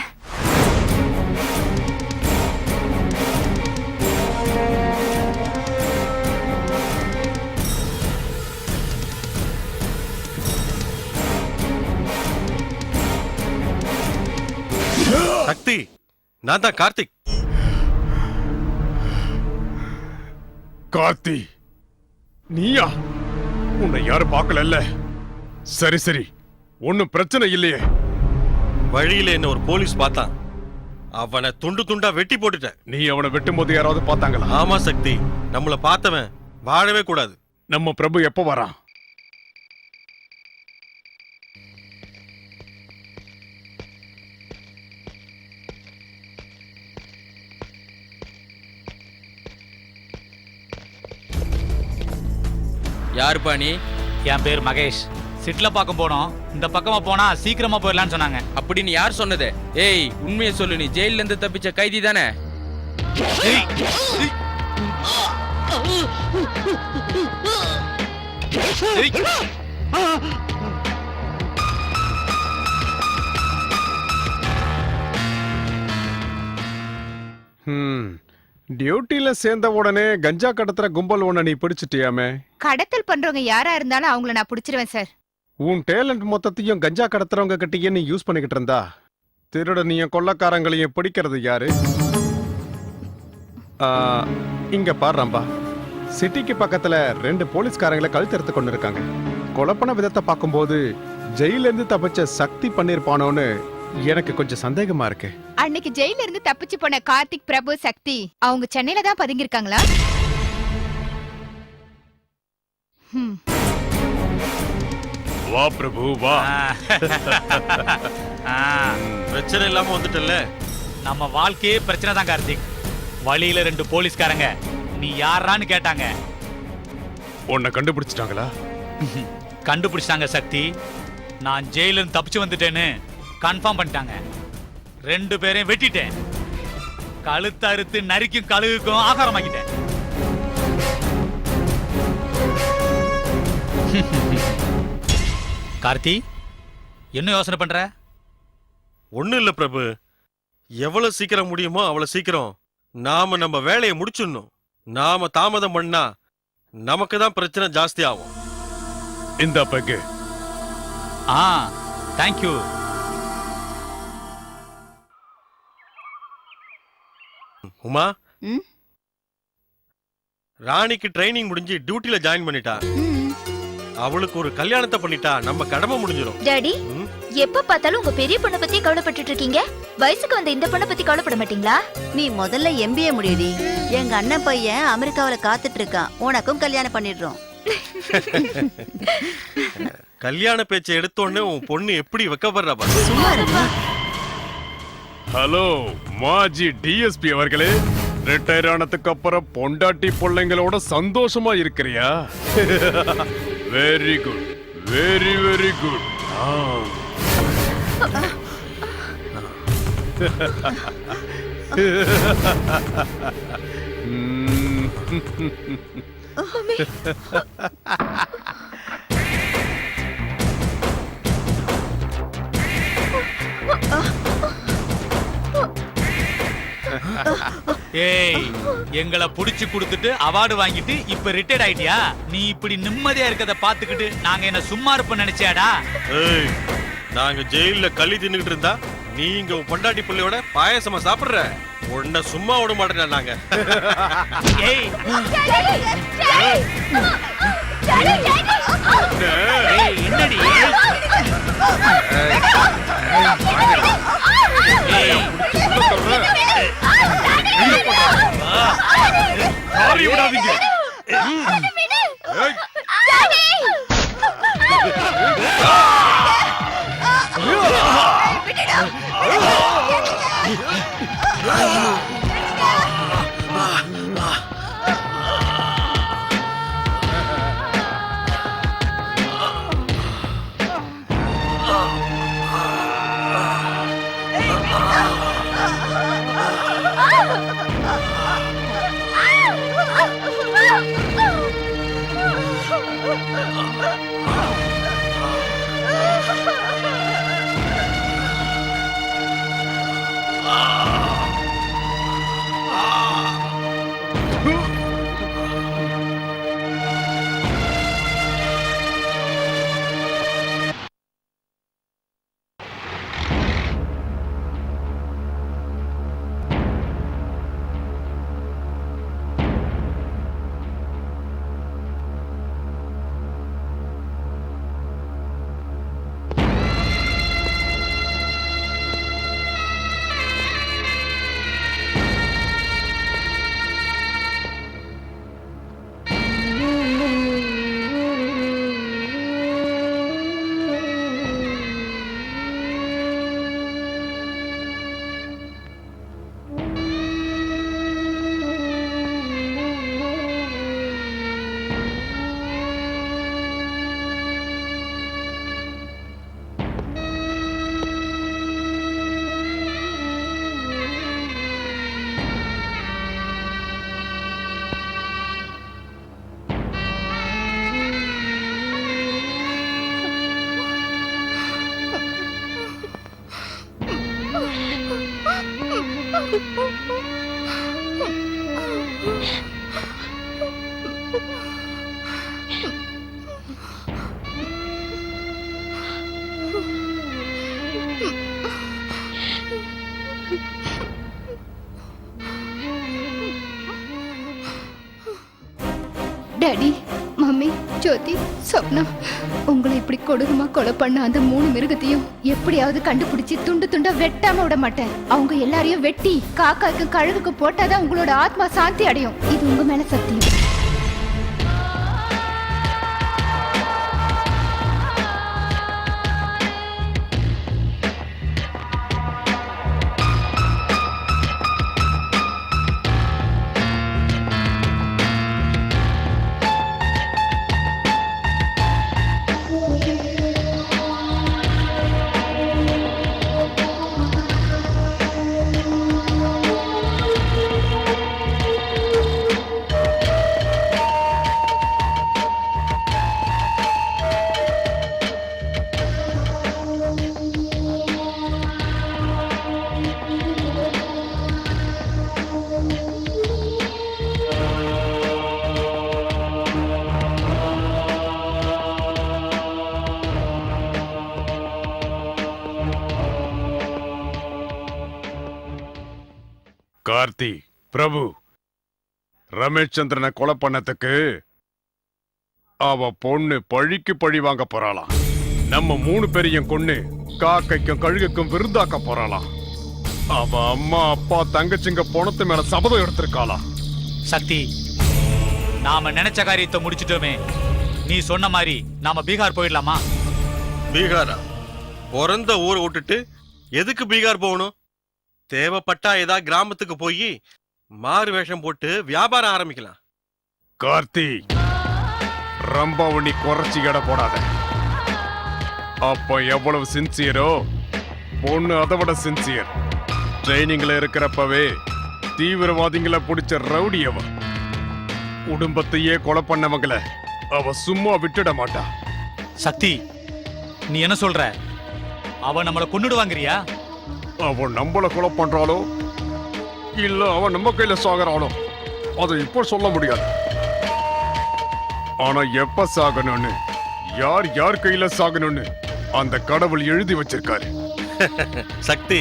Speaker 2: நான் தான் கார்த்திக்.
Speaker 1: கார்த்தி, நீயா? உன்னை யாரும் பார்க்கல. சரி சரி, ஒன்னும் பிரச்சனை இல்லையே.
Speaker 2: வழியில என்ன ஒரு போலீஸ் பார்த்தான். அவனை துண்டு துண்டா வெட்டி போட்டுட்டேன்.
Speaker 1: நீ அவனை வெட்டும் போது யாராவது பார்த்தாங்களா?
Speaker 2: ஆமா சக்தி, நம்மள பார்த்தவன் வாழவே கூடாது.
Speaker 1: நம்ம பிரபு எப்ப வரான்?
Speaker 8: யாருப்பா நீ?
Speaker 6: என் பேர் மகேஷ். சிட்ல பார்க்க போனோம். இந்த பக்கமா போனா சீக்கிரமா போயிடலாம்னு சொன்னாங்க.
Speaker 8: அப்படின்னு யார் சொன்னது? ஏய், உண்மையை சொல்லு, நீ ஜெயில இருந்து தப்பிச்ச கைதி தானே?
Speaker 1: டியூட்டில சேர்ந்த உடனே கஞ்சா கடத்துற கும்பல் ஒண்ண நீ பிடிச்சிட்டியாமே.
Speaker 5: கடத்தல் பண்றவங்க யாரா இருந்தாலும் அவங்கள நான் புடிச்சிருவேன் சார்.
Speaker 1: உன் டேலண்ட் மொத்தத்தையும் கஞ்சா கடத்துறவங்க கிட்டயே நீ யூஸ் பண்ணிக்கிட்டு இருந்தா திருடனையும் கொள்ளக்காரங்களையும் பிடிக்கிறது யாரு? இங்க பாடுறாம்பா, சிட்டிக்கு பக்கத்துல 2 போலீஸ்காரங்களை கழுத்தெடுத்து கொண்டு இருக்காங்க. கொலப்பன விதத்தை பார்க்கும்போது ஜெயில இருந்து தப்பிச்ச சக்தி பண்ணிருப்பானோன்னு எனக்கு கொஞ்சம் சந்தேகமா இருக்கு.
Speaker 5: அன்னைக்கு ஜெயில இருந்து தப்பிச்சு போன கார்த்திக், பிரபு, சக்தி அவங்க சென்னையில தான் பதுங்கிருக்காங்களா?
Speaker 1: வா பிரபு வா.
Speaker 2: பிரச்சனை இல்லாம வந்துட்டல.
Speaker 6: நம்ம வாழ்க்கையே பிரச்சனை தான் கார்த்திக். வழியில 2 போலீஸ்காரங்க நீ யாரான்னு கேட்டாங்க.
Speaker 1: உன்னை கண்டுபிடிச்சிட்டாங்களா?
Speaker 6: கண்டுபிடிச்சிட்டாங்க சக்தி. நான் ஜெயில இருந்து தப்பிச்சு வந்துட்டேன்னு கன்ஃபார்ம் பண்ணிட்டாங்க. 2 பேரையும் வெட்டிட்டேன். கழுத்து அறுத்து நரிக்கும் கழுகுக்கும் ஆகாரமாக்கிட்டேன். கார்த்தி, என்ன யோசனை பண்ற?
Speaker 2: ஒண்ணும் இல்ல பிரபு, எவ்வளவு சீக்கிரம் முடியுமோ அவ்வளவு சீக்கிரம் நாம நம்ம வேலையை முடிச்சிடணும். நாம தாமதம் பண்ணா நமக்கு தான் பிரச்சனை ஜாஸ்தி ஆகும்.
Speaker 1: இந்த பக்கு.
Speaker 6: தேங்க்யூ.
Speaker 2: உமா,
Speaker 3: ம்?
Speaker 2: ராணிக்கு ட்ரைனிங் முடிஞ்சு டியூட்டில ஜாயின் பண்ணிட்டா. அவளுக்கு ஒரு கல்யாணத்தை பண்ணிட்டா நம்ம கடமை முடிஞ்சிடும்.
Speaker 4: டாடி,
Speaker 2: ம்?
Speaker 4: எப்ப பார்த்தாலும் உங்க பெரிய பொண்ணை பத்தி கவலைப்பட்டுட்டு இருக்கீங்க. வயசுக்கு வந்த இந்த பொண்ணை பத்தி கவலைப்பட மாட்டீங்களா?
Speaker 3: நீ முதல்ல MBA முடியடி. எங்க அண்ணன் பையன் அமெரிக்காவில காத்துட்டு இருக்கான். உனக்கும் கல்யாணம் பண்ணிடுறோம்.
Speaker 2: கல்யாண பேச்சை எடுத்தோடனே உன் பொண்ணு எப்படி வெக்கப்படுறா பாரு.
Speaker 3: சும்மா இருப்பா.
Speaker 1: ஹலோ மாஜி டிஎஸ்பி அவர்களே, ரிட்டையர் ஆனதுக்கு அப்புறம் பொண்டாட்டி பிள்ளைங்களோட சந்தோஷமா இருக்கிறியா? Very good, very very good.
Speaker 6: ஏய், எங்களை புடிச்சு கொடுத்துட்டு அவார்டு வாங்கிட்டு இப்ப ரிட்டையர்ட் ஆயிட்டியா? நீ இப்படி நிம்மதியா இருக்கத பாத்துக்கிட்டு நாங்க என்ன சும்மா இருப்போம் நினைச்சியாடா?
Speaker 2: ஏய், நாங்க ஜெயில களி தின்னுட்டு இருந்தா நீ இங்க உன் பொண்டாட்டி பிள்ளையோட பாயசமா சாப்பிடுற. உன்னை சும்மா விட மாட்டேன் நாங்க.
Speaker 6: ஏய், ஏய், என்னடி? ஏய்,
Speaker 1: காரி விடாதீங்க.
Speaker 5: டாடி, மம்மி, ஜோதி, சொப்னா, உங்களை இப்படி கொடூரமா கொலை பண்ண அந்த 3 மிருகத்தையும் எப்படியாவது கண்டுபிடிச்சு துண்டு துண்டா வெட்டாம விட மாட்டேன். அவங்க எல்லாரையும் வெட்டி காக்காக்கு கழுகுக்கு போட்டாதான் உங்களோட ஆத்மா சாந்தி அடையும். இது உங்க மேல சத்தியம்.
Speaker 1: கார்த்தி, பிரபு, ரமேஷ் சந்திரனை கொலை பண்ணதுக்கு அவ பொண்ணு பழிக்கு பழி வாங்க போறாளாம். நம்ம 3 பேரையும் கொன்னு காக்கைக்கும் கழுகுக்கும் விருந்தாக்க போறாளாம். அவ அம்மா அப்பா தங்கச்சிங்க பணத்து மேல சபதம் எடுத்திருக்காளா.
Speaker 6: சக்தி, நாம நினைச்ச காரியத்தை முடிச்சிட்டோமே. நீ சொன்ன மாதிரி நாம பீகார் போயிடலாமா?
Speaker 2: பீகாரா? பிறந்த ஊரை விட்டுட்டு எதுக்கு பீகார் போகணும்? தேவைப்பட்டா ஏதா கிராமத்துக்கு போய் மாறு வேஷம் போட்டு வியாபாரம் ஆரம்பிக்கலாம்.
Speaker 1: கார்த்தி, ரொம்ப உன்னி குறைச்சி எடை போடாத. அப்ப எவ்வளவு சின்சியரோ பொண்ணு அதை விட சின்சியர். ட்ரைனிங்ல இருக்கிறப்பவே தீவிரவாதிகளை பிடிச்ச ரவுடி அவ. குடும்பத்தையே கொலை பண்ணவங்கள அவ சும்மா விட்டுட மாட்டா.
Speaker 6: சக்தி, நீ என்ன சொல்ற? அவ நம்மளை கொன்னுடுவாங்கறியா?
Speaker 1: அவன் நம்மள கொலை பண்றாளோ இல்ல அவன் நம்ம கையில சாகுறாளோ அதை இப்போ சொல்ல முடியாது. ஆனா எப்ப சாகணும்னு, யார் யார் கையில சாகணும்னு அந்த கடவுள் எழுதி வச்சிருக்காரு.
Speaker 2: சக்தி,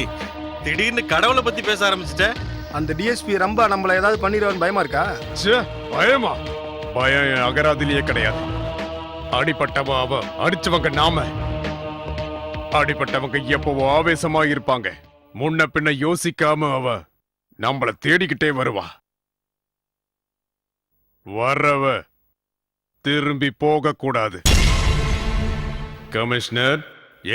Speaker 2: திடீர்னு கடவுளை பத்தி பேச ஆரம்பிச்சிட்ட.
Speaker 9: அந்த டிஎஸ்பி ரொம்ப நம்மள ஏதாவது பண்ணிடுவான்னு பயமா இருக்கா?
Speaker 1: ச்சே, பயமா? பயம் என் அகராதிலேயே கிடையாது. அடிப்பட்டவ அவ, அடிச்சவங்க நாம. அடிப்பட்டவங்க எப்பவோ ஆவேசமா இருப்பாங்க. முன்ன பின்ன யோசிக்காம அவ நம்மள தேடிக்கிட்டே வருவா. வர்றவ திரும்பி போக கூடாது. கமிஷனர்,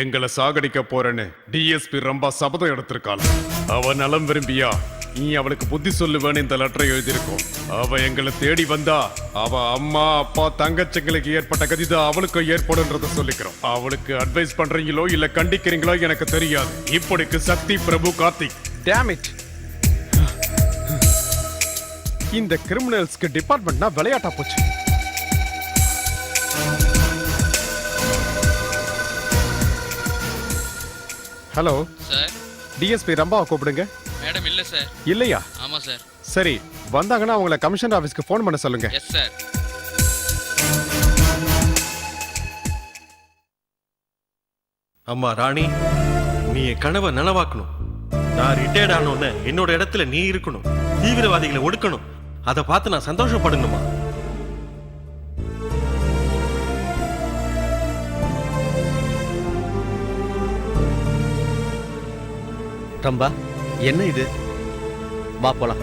Speaker 1: எங்களை சாகடிக்க போறேன்னு டிஎஸ்பி ரொம்ப சபதம் எடுத்திருக்காள். அவ நலம் விரும்பியா நீ அவளுக்கு புத்தி சொல்லுவேன்னு இந்த லெட்டரை எழுதியிருக்கோம். அவ எங்களை தேடி வந்தா அவ அம்மா அப்பா தங்கச்சிங்களுக்கு ஏற்பட்ட கதிதான் அவளுக்கு ஏற்படும்ன்றத சொல்லிக்கிறோம். அவளுக்கு அட்வைஸ் பண்றீங்களோ இல்ல கண்டிக்கிறீங்களோ எனக்கு தெரியாது. இப்படிக்கு சக்தி, பிரபு, கார்த்திக். Damn it. இந்த கிரிமினல்ஸ்க்கு டிபார்ட்மெண்ட்னா விளையாட்டா போச்சு. ஹலோ
Speaker 8: சார்,
Speaker 1: டிஎஸ்பி ரம்பாவை கூப்பிடுங்க.
Speaker 8: மேடம் இல்ல சார்.
Speaker 1: இல்லையா?
Speaker 8: ஆமா சார்.
Speaker 1: சரி, வந்தாங்கன்னா அவங்கள கமிஷனர் ஆபீஸ்க்கு ஃபோன் பண்ண சொல்லுங்க.
Speaker 8: Yes sir.
Speaker 2: அம்மா ராணி, நீ என் கனவை நனவாக்கணும். நான் ரிட்டையர்ட் ஆனோன்னு என்னோட இடத்துல நீ இருக்கணும். தீவிரவாதிகளை ஒடுக்கணும். அதை பார்த்து நான் சந்தோஷப்படணுமா?
Speaker 7: ரம்பா, என்ன இது? வா போலாம்.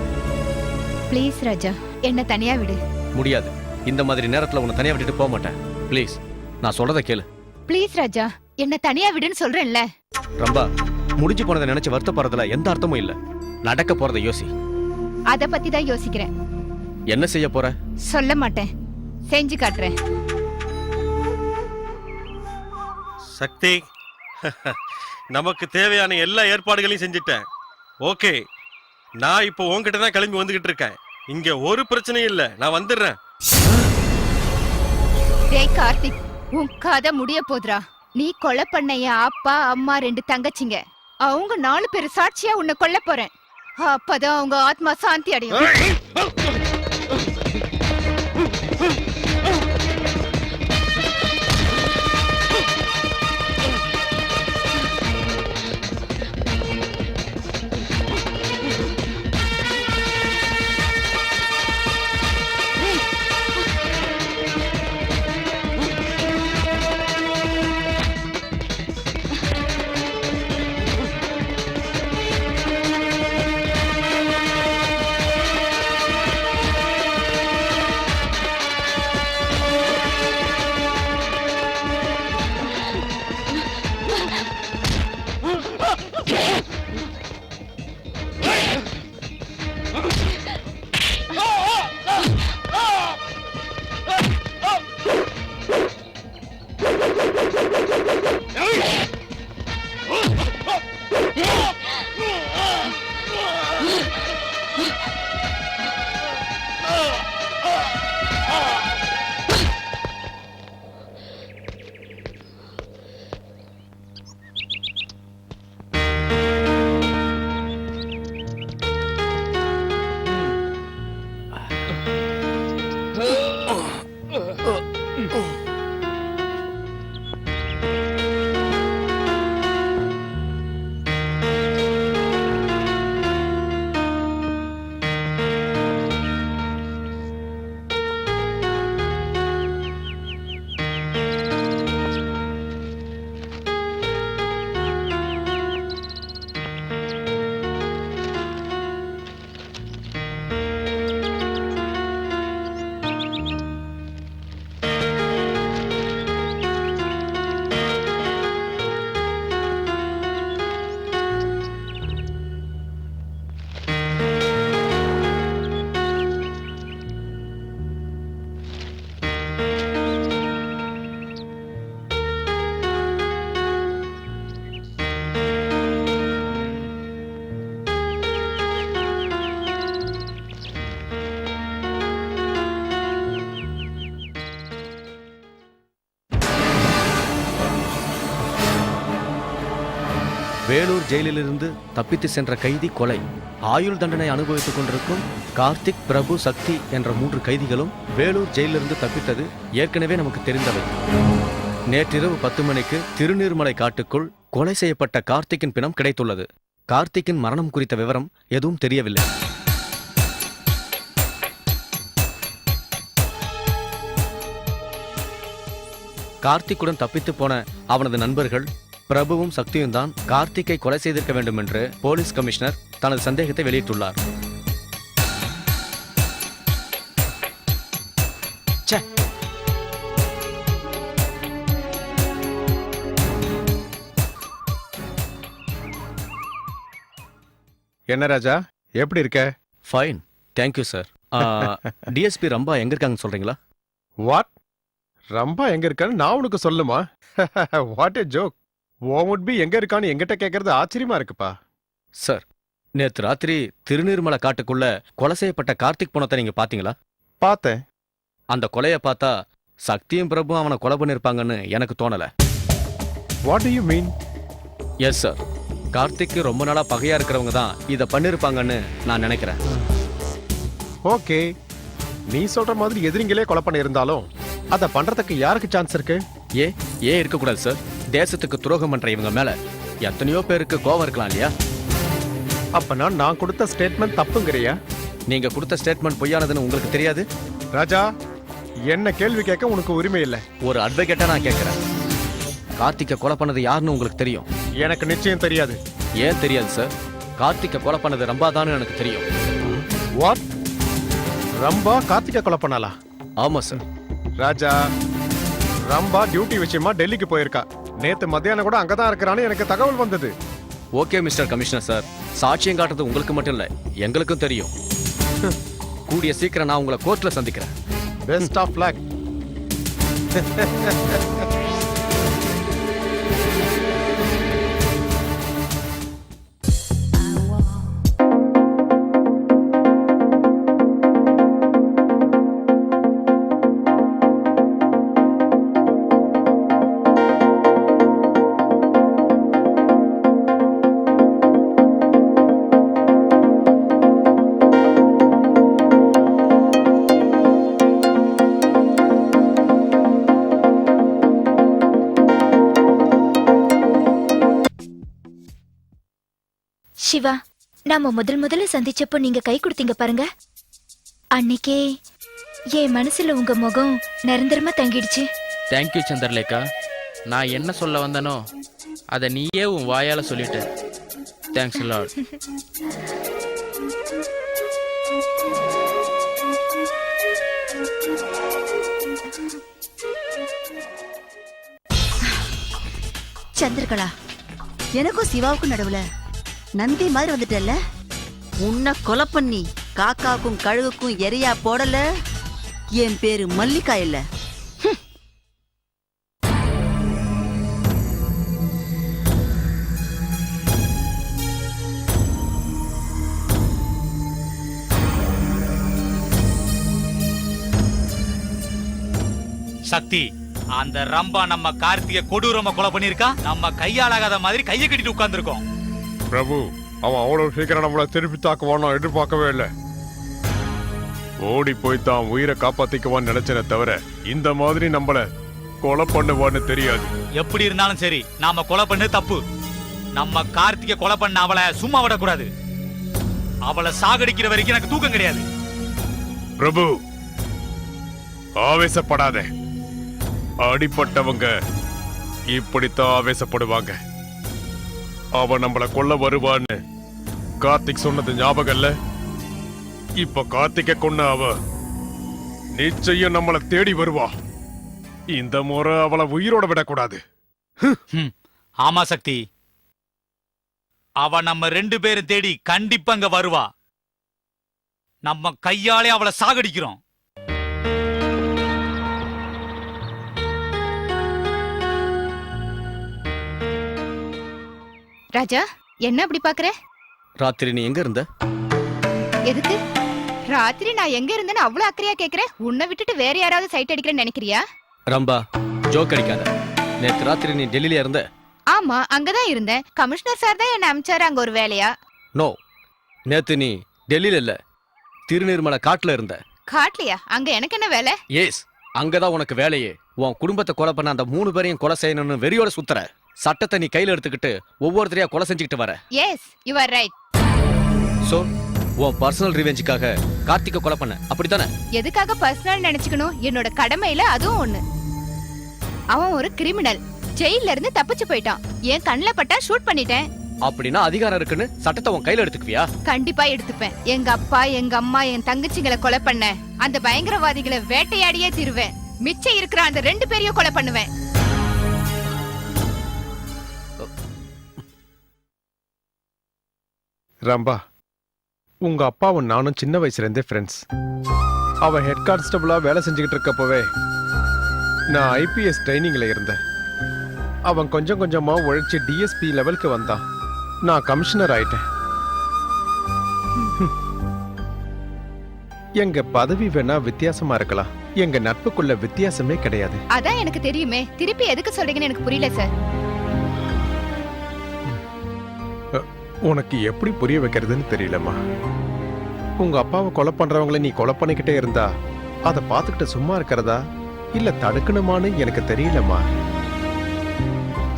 Speaker 5: ப்ளீஸ் ராஜா, என்ன தனியா விடு.
Speaker 7: முடியாது. இந்த மாதிரி நேரத்துல உன்னை தனியா விட்டுட்டு போக மாட்டேன். ப்ளீஸ், நான் சொல்றத கேளு.
Speaker 5: ப்ளீஸ் ராஜா, என்ன தனியா விடுன்னு சொல்றேன்ல.
Speaker 7: ரம்பா, முடிஞ்சு போனதை நினைச்சு வருத்தப்படுறதுல எந்த அர்த்தமும் இல்ல. நடக்க போறதை யோசி.
Speaker 5: அத பத்தி தான் யோசிக்கிறேன்.
Speaker 7: என்ன செய்ய போற?
Speaker 5: சொல்ல மாட்டேன், செஞ்சு காட்டுறேன்.
Speaker 2: சக்தி, நமக்கு தேவையான எல்லா ஏற்பாடுகளையும் செஞ்சுட்டேன். ஓகே, நான் இப்போ உன்கிட்ட தான் கிளம்பி வந்துகிட்டு இருக்கேன். இங்க ஒரு பிரச்சனையும் இல்ல, நான் வந்துடுறேன்.
Speaker 5: டேய் கார்த்திக், உன் கதை முடிய போதுரா. நீ கொலை பண்ண என் அப்பா அம்மா 2 தங்கச்சிங்க, அவங்க 4 பேர் சாட்சியா உன்னை கொல்ல போறேன். அப்பதான் அவங்க ஆத்மா சாந்தி அடையும்.
Speaker 7: வேலூர் ஜெயிலிலிருந்து தப்பித்து சென்ற கைதி கொலை. ஆயுள் தண்டனை அனுபவித்துக் கொண்டிருக்கும் கார்த்திக், பிரபு, சக்தி என்ற 3 கைதிகளும் வேலூர் ஜெயிலிலிருந்து தப்பித்தது ஏற்கனவே நமக்கு தெரிந்தவை. நேற்றிரவு 10 மணிக்கு திருநீர்மலை காட்டுக்குள் கொலை செய்யப்பட்ட கார்த்திக்கின் பிணம் கிடைத்துள்ளது. கார்த்திக்கின் மரணம் குறித்த விவரம் எதுவும் தெரியவில்லை. கார்த்திக்குடன் தப்பித்து போன அவனது நண்பர்கள் பிரபுவும் சக்தியும் தான் கார்த்திக்கை கொலை செய்திருக்க வேண்டும் என்று போலீஸ் கமிஷனர் தனது சந்தேகத்தை வெளியிட்டுள்ளார். ச்சே.
Speaker 1: என்ன ராஜா, எப்படி இருக்க?
Speaker 7: Fine, thank you sir. DSP Rambha எங்க இருக்காங்கன்னு சொல்றீங்களா?
Speaker 1: வாட்? ரம்பா எங்க இருக்கான்னு நான் உனக்கு சொல்லுமா? What A joke. ஓமுட்பி எங்க இருக்கான்னு எங்கிட்ட கேட்கறது ஆச்சரியமா இருக்குப்பா.
Speaker 7: சார், நேத்து ராத்திரி திருநீர்மலை காட்டுக்குள்ள கொலை செய்யப்பட்ட கார்த்திக் பணத்தை நீங்க பாத்தீங்களா?
Speaker 1: பார்த்தேன்.
Speaker 7: அந்த கொலையை பார்த்தா சக்தியும் பிரபுவும் அவனை கொலை பண்ணிருப்பாங்கன்னு எனக்கு தோணல.
Speaker 1: What to you mean?
Speaker 7: Yes sir, கார்த்திக்கு ரொம்ப நாளா பகையா இருக்கிறவங்க தான் இதை பண்ணிருப்பாங்கன்னு நான் நினைக்கிறேன்.
Speaker 1: ஓகே, நீ சொல்ற மாதிரி எதிரிங்களே கொலை பண்ணி இருந்தாலும் அதை பண்றதுக்கு யாருக்கு சான்ஸ் இருக்கு?
Speaker 7: ஏன் இருக்கக்கூடாது சார்? தேசத்துக்கு துரோகம் பண்ற இவங்க மேல எத்தனையோ பேருக்கு கோவம் இருக்கலாம் இல்லையா?
Speaker 1: அப்பனா நான் கொடுத்த ஸ்டேட்மெண்ட் தப்புங்கறியா?
Speaker 7: நீங்க கொடுத்த ஸ்டேட்மெண்ட் பொய்யானதுன்னு உங்களுக்கு தெரியாது?
Speaker 1: ராஜா, என்ன கேள்வி கேட்க உனக்கு உரிமை இல்லை.
Speaker 7: ஒரு அட்வொகேட்டா நான் கேட்கிறேன். கார்த்திகை கொலை பண்ணது யாருன்னு உங்களுக்கு தெரியும்?
Speaker 1: எனக்கு நிச்சயம் தெரியாது.
Speaker 7: ஏன் தெரியாது சார்? கார்த்திகை கொலை பண்ணது ரம்பா தான் எனக்கு தெரியும்.
Speaker 1: வாட்? ரம்பா கார்த்திகை கொலை பண்ணாலா?
Speaker 7: ஆமா சார்.
Speaker 1: ராஜா, ரம்பா டியூட்டி விஷயமா டெல்லிக்கு போயிருக்கா. நேத்து மத்தியானம் கூட அங்கதான் இருக்கிறான்னு எனக்கு தகவல் வந்தது.
Speaker 7: ஓகே மிஸ்டர் கமிஷனர் சார், சாட்சியம் காட்டுறது உங்களுக்கு மட்டும் இல்ல, எங்களுக்கும் தெரியும். கூடிய சீக்கிரம் நான் உங்களை கோர்ட்ல சந்திக்கிறேன்.
Speaker 1: Best of luck.
Speaker 4: சிவா, நாம முதல்ல சந்திச்சப்போ நீங்க கை கொடுத்தீங்க பாருங்க, அன்னைக்கே என் மனசுல உங்க முகம் நிரந்தரமா தங்கிடுச்சு.
Speaker 8: தேங்க்யூ சந்திரலேகா. நான் என்ன சொல்ல வந்தனோ அதை நீயே உன் வாயால சொல்லிட்ட. Thanks Lord.
Speaker 3: சந்திரகலா, எனக்கும் சிவாவுக்கும் நடுவுல நந்தி மாதிரி வந்துட்டல்ல. உன்னை கொலை பண்ணி காக்காக்கும் கழுகுக்கும் எரியா போடல, என் பேரு மல்லிகா இல்ல.
Speaker 6: சக்தி, அந்த ரம்பா நம்ம கார்த்திகை கொடூரமா கொலை பண்ணிருக்கா. நம்ம கையாளாகாத மாதிரி கையை கட்டிட்டு உட்கார்ந்துருக்கோம்.
Speaker 1: பிரபு, அவன் அவ்வளவு சீக்கிரம் நம்மளை திருப்பி தாக்குவானோ எதிர்பார்க்கவே இல்லை. ஓடி போய் தான் உயிரை காப்பாத்திக்குவான்னு நினைச்சனே தவிர இந்த மாதிரி நம்மள கொலை பண்ணுவான்னு தெரியாது.
Speaker 6: எப்படி இருந்தாலும் சரி, நாம கொலை பண்ணது தப்பு. நம்ம கார்த்திகை கொலை பண்ண அவளை சும்மா விடக்கூடாது. அவளை சாகடிக்கிற வரைக்கும் எனக்கு தூக்கம் கிடையாது.
Speaker 1: பிரபு, ஆவேசப்படாத. அடிப்பட்டவங்க இப்படித்தான் ஆவேசப்படுவாங்க. அவ நம்மள கொல்ல வருவான்னு கார்த்திக் சொன்னது ஞாபகம் இல்ல? இப்ப கார்த்திகை கொன்ன அவ நிச்சயம் நம்மள தேடி வருவா. இந்த முறை அவளை உயிரோட விடக்கூடாது.
Speaker 6: ஆமா சக்தி, அவ நம்ம 2 பேரும் தேடி கண்டிப்பா அங்க வருவா. நம்ம கையாலே அவளை சாகடிக்கிறோம்.
Speaker 5: ராஜா, என்ன அப்படி பாக்குற?
Speaker 7: ராத்திரி நீ எங்க இருந்த?
Speaker 5: எதுக்கு ராத்திரி நான் எங்க இருந்தேன்னு அவ்வளவு அக்கறையா கேக்குற? உன்னை விட்டுட்டு வேற யாராவது சைட் அடிக்கிறேன்னு நினைக்கிறியா?
Speaker 7: ரம்பா, ஜோக் அடிக்காத. நேத்து ராத்திரி நீ டெல்லியில இருந்த?
Speaker 5: ஆமா அங்கதான் இருந்தேன். கமிஷனர் சார் தான் என்ன அனுப்பிச்சாரு அங்க ஒரு வேலையா.
Speaker 7: நோ, நேத்து நீ டெல்லியில இல்ல, திருநீர்மலை காட்டுல இருந்த.
Speaker 5: காட்லியா? அங்க எனக்கு என்ன வேலை?
Speaker 7: எஸ், அங்கதான் உனக்கு வேலையே. உன் குடும்பத்தை கொலை பண்ண அந்த 3 பேரையும் கொலை செய்யணும்னு வெறியோட சுத்துற. சட்டத்தை நீ கையில எடுத்துக்கிட்டு ஒவ்வொருத்தரையா கொலை செஞ்சுக்கிட்டு வர.
Speaker 5: Yes, you are right.
Speaker 7: So உன் பர்சனல் ரிவெஞ்சுக்காக கார்த்திகை கொலை பண்ண, அப்படித்தானே?
Speaker 5: எதுக்காக பர்சனல் நினைச்சுக்கணும்? என்னோட கடமையில அதுவும் ஒண்ணு. அவன் ஒரு கிரிமினல், ஜெயில இருந்து தப்பிச்சு போயிட்டான். என் கண்ணுல பட்டா ஷூட் பண்ணிட்டேன்.
Speaker 7: அப்படின்னா அதிகாரம் இருக்குன்னு சட்டத்தை உன் கையில எடுத்துக்குவியா?
Speaker 5: கண்டிப்பா எடுத்துப்பேன். எங்க அப்பா, எங்க அம்மா, என் தங்கச்சிங்களை கொலை பண்ண அந்த பயங்கரவாதிகளை வேட்டையாடியே தீருவேன். மிச்சம் இருக்கிற அந்த 2 பேரையும் கொலை பண்ணுவேன்.
Speaker 1: ரம்பா, உங்க அப்பாவும் நானும் சின்ன வயசுல இருந்தே ஃப்ரெண்ட்ஸ். அவன் ஹெட் கான்ஸ்டபிளா வேலை செஞ்சுக்கிட்டு இருக்கப்பவே நான் ஐபிஎஸ் ட்ரைனிங்ல இருந்தேன். அவன் கொஞ்சம் கொஞ்சமா உழைச்சு டிஎஸ்பி லெவலுக்கு வந்தான். நான் கமிஷனர் ஆயிட்டேன். எங்க பதவி வேணா வித்தியாசமா இருக்கலாம், எங்க நட்புக்குள்ள வித்தியாசமே கிடையாது.
Speaker 5: அதான் எனக்கு தெரியுமே. திருப்பி எதுக்கு சொல்றீங்கன்னு எனக்கு புரியல சார்.
Speaker 1: உனக்கு எப்படி புரிய வைக்கிறதுன்னு தெரியலம்மா. உங்க அப்பாவை கொலை பண்றவங்களை நீ கொலை பண்ணிக்கிட்டே இருந்தா அதை பார்த்துக்கிட்டு சும்மா இருக்கிறதா இல்ல தடுக்கணுமான்னு எனக்கு தெரியலம்மா.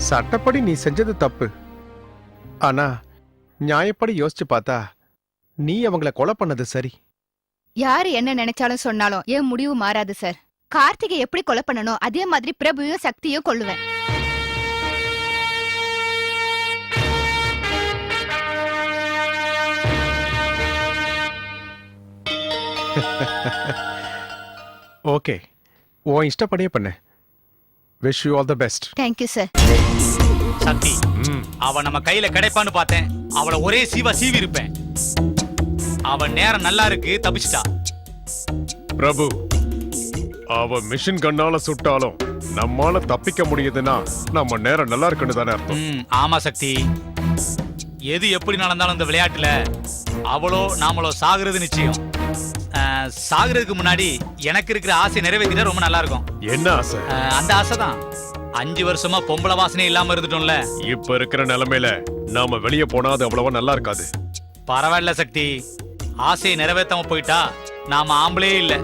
Speaker 1: சட்டப்படி நீ செஞ்சது தப்பு. ஆனா நியாயப்படி யோசிச்சு பார்த்தா நீ அவங்கள கொலை பண்ணது சரி.
Speaker 5: யாரு என்ன நினைச்சாலும் சொன்னாலும் என் முடிவு மாறாது சார். கார்த்திகை எப்படி கொலை பண்ணணும் அதே மாதிரி பிரபுவையும் சக்தியும் கொல்லுவேன்.
Speaker 1: ஓகே, உன் இஷ்டப்படியே பண்ணு. Wish you all the best.
Speaker 5: Thank you sir.
Speaker 6: Shakti, அவ நம்ம கையில கிடைப்பான்னு பார்த்தேன். அவளை ஒரே சீவி இருப்பேன். அவன் நேரம் நல்லா இருக்கு, தப்பிச்சிட்டா.
Speaker 1: பிரபு, அவ மிஷின் கண்ணால சுட்டாலும் நம்மால தப்பிக்க முடியுதுன்னா நம்ம நேரம் நல்லா இருக்குன்னு தானே அர்த்தம்.
Speaker 6: ஆமா சக்தி, எது எப்படி நடந்தாலும் இந்த விளையாட்டுல அவளோ நாமளோ சாகுறது நிச்சயம். சாகுறதுக்கு முன்னாடி எனக்கு இருக்கிற ஆசை நிறைவேற்றினா ரொம்ப நல்லா இருக்கும்.
Speaker 1: என்ன ஆசை?
Speaker 6: அந்த ஆசை தான். 5 வருஷமா பொம்பளை வாசனை இல்லாம இருந்துட்டோம்ல.
Speaker 1: இப்ப இருக்கிற நிலைமையில நாம வெளியே போனா அது அவ்வளவா நல்லா இருக்காது.
Speaker 6: பரவாயில்ல சக்தி, ஆசையை நிறைவேற்றாம போயிட்டா நாம ஆம்பளே இல்ல.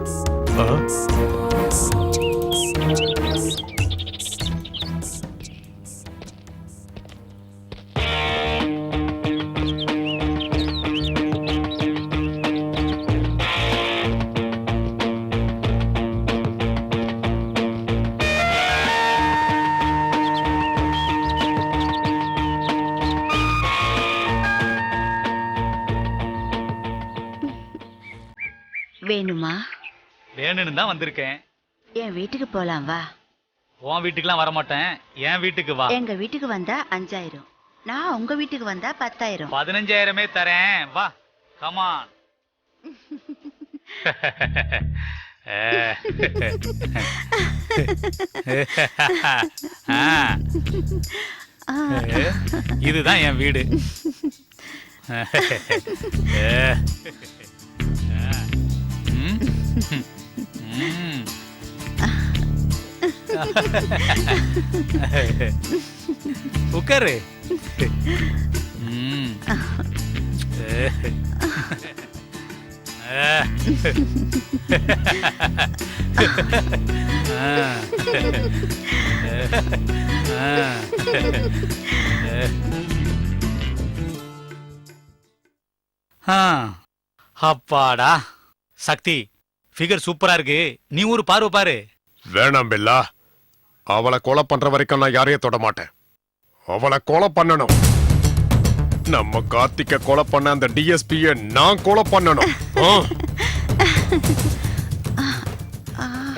Speaker 3: வேணுமா?
Speaker 6: வேணும்னு தான் வந்திருக்கேன்.
Speaker 3: என் வீட்டுக்கு போலாம் வா.
Speaker 6: உன் வீட்டுக்குலாம் வர மாட்டேன், என் வீட்டுக்கு வா.
Speaker 3: எங்க வீட்டுக்கு வந்தா 5000, நான் உங்க வீட்டுக்கு வந்தா 10000.
Speaker 6: 15,000 தரேன், வா. கமான். இதுதான் என் வீடு. உட்காரு. அப்பாடா சக்தி, ஃபிகர் சூப்பரா இருக்கு. நீ ஒரு பார்வை பாரு.
Speaker 1: வேணாம் பெல்லா, அவளை கொலை பண்ற வரைக்கும் நான் யாரையும் தொட மாட்டேன். அவளை கொலை பண்ணணும். நம்ம கார்த்திகை கொலை பண்ண அந்த டிஎஸ்பியை நான் கொலை பண்ணணும்.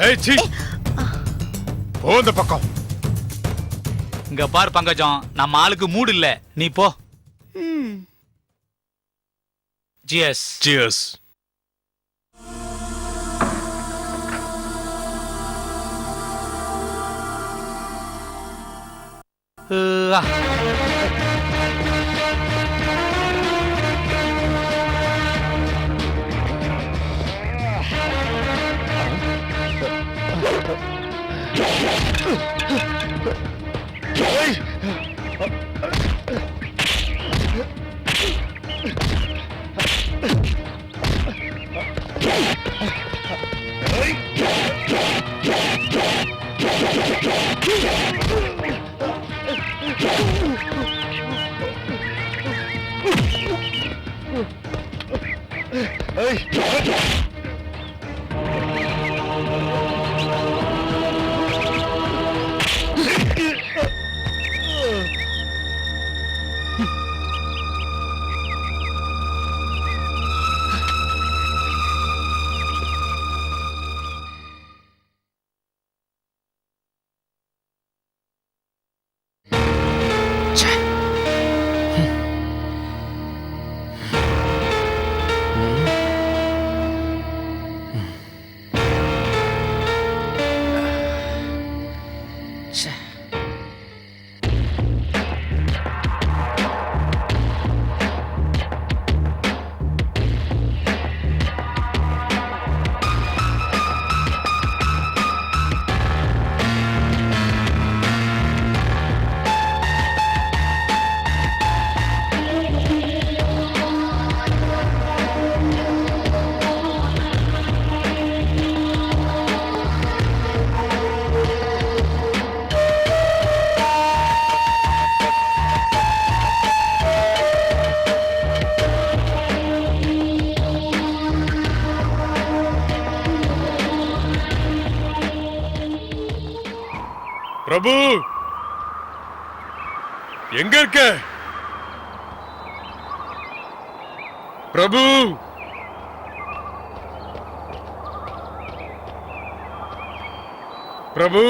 Speaker 1: ஏய் சீ, போ இந்த பக்கம்.
Speaker 6: இங்க பார் பங்கஜம், நம்ம ஆளுக்கு மூடு இல்ல, நீ போ. Cheers.
Speaker 1: Cheers. பிரபு எங்க இருக்க? பிரபு பிரபு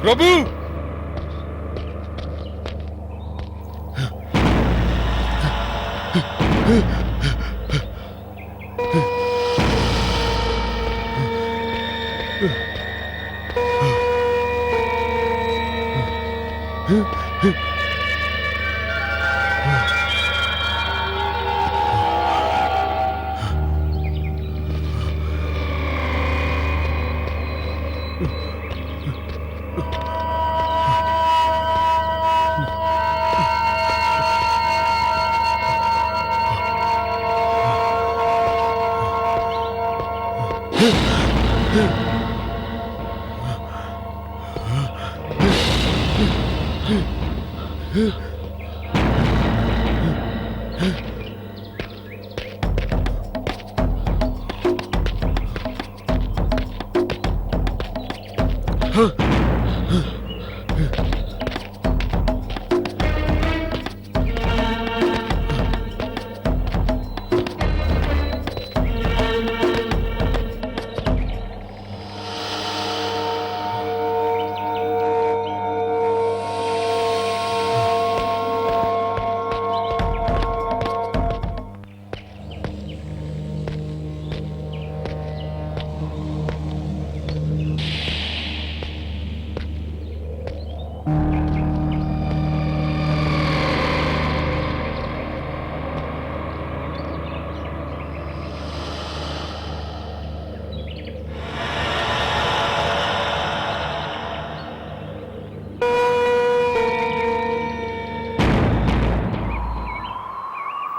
Speaker 1: பிரபு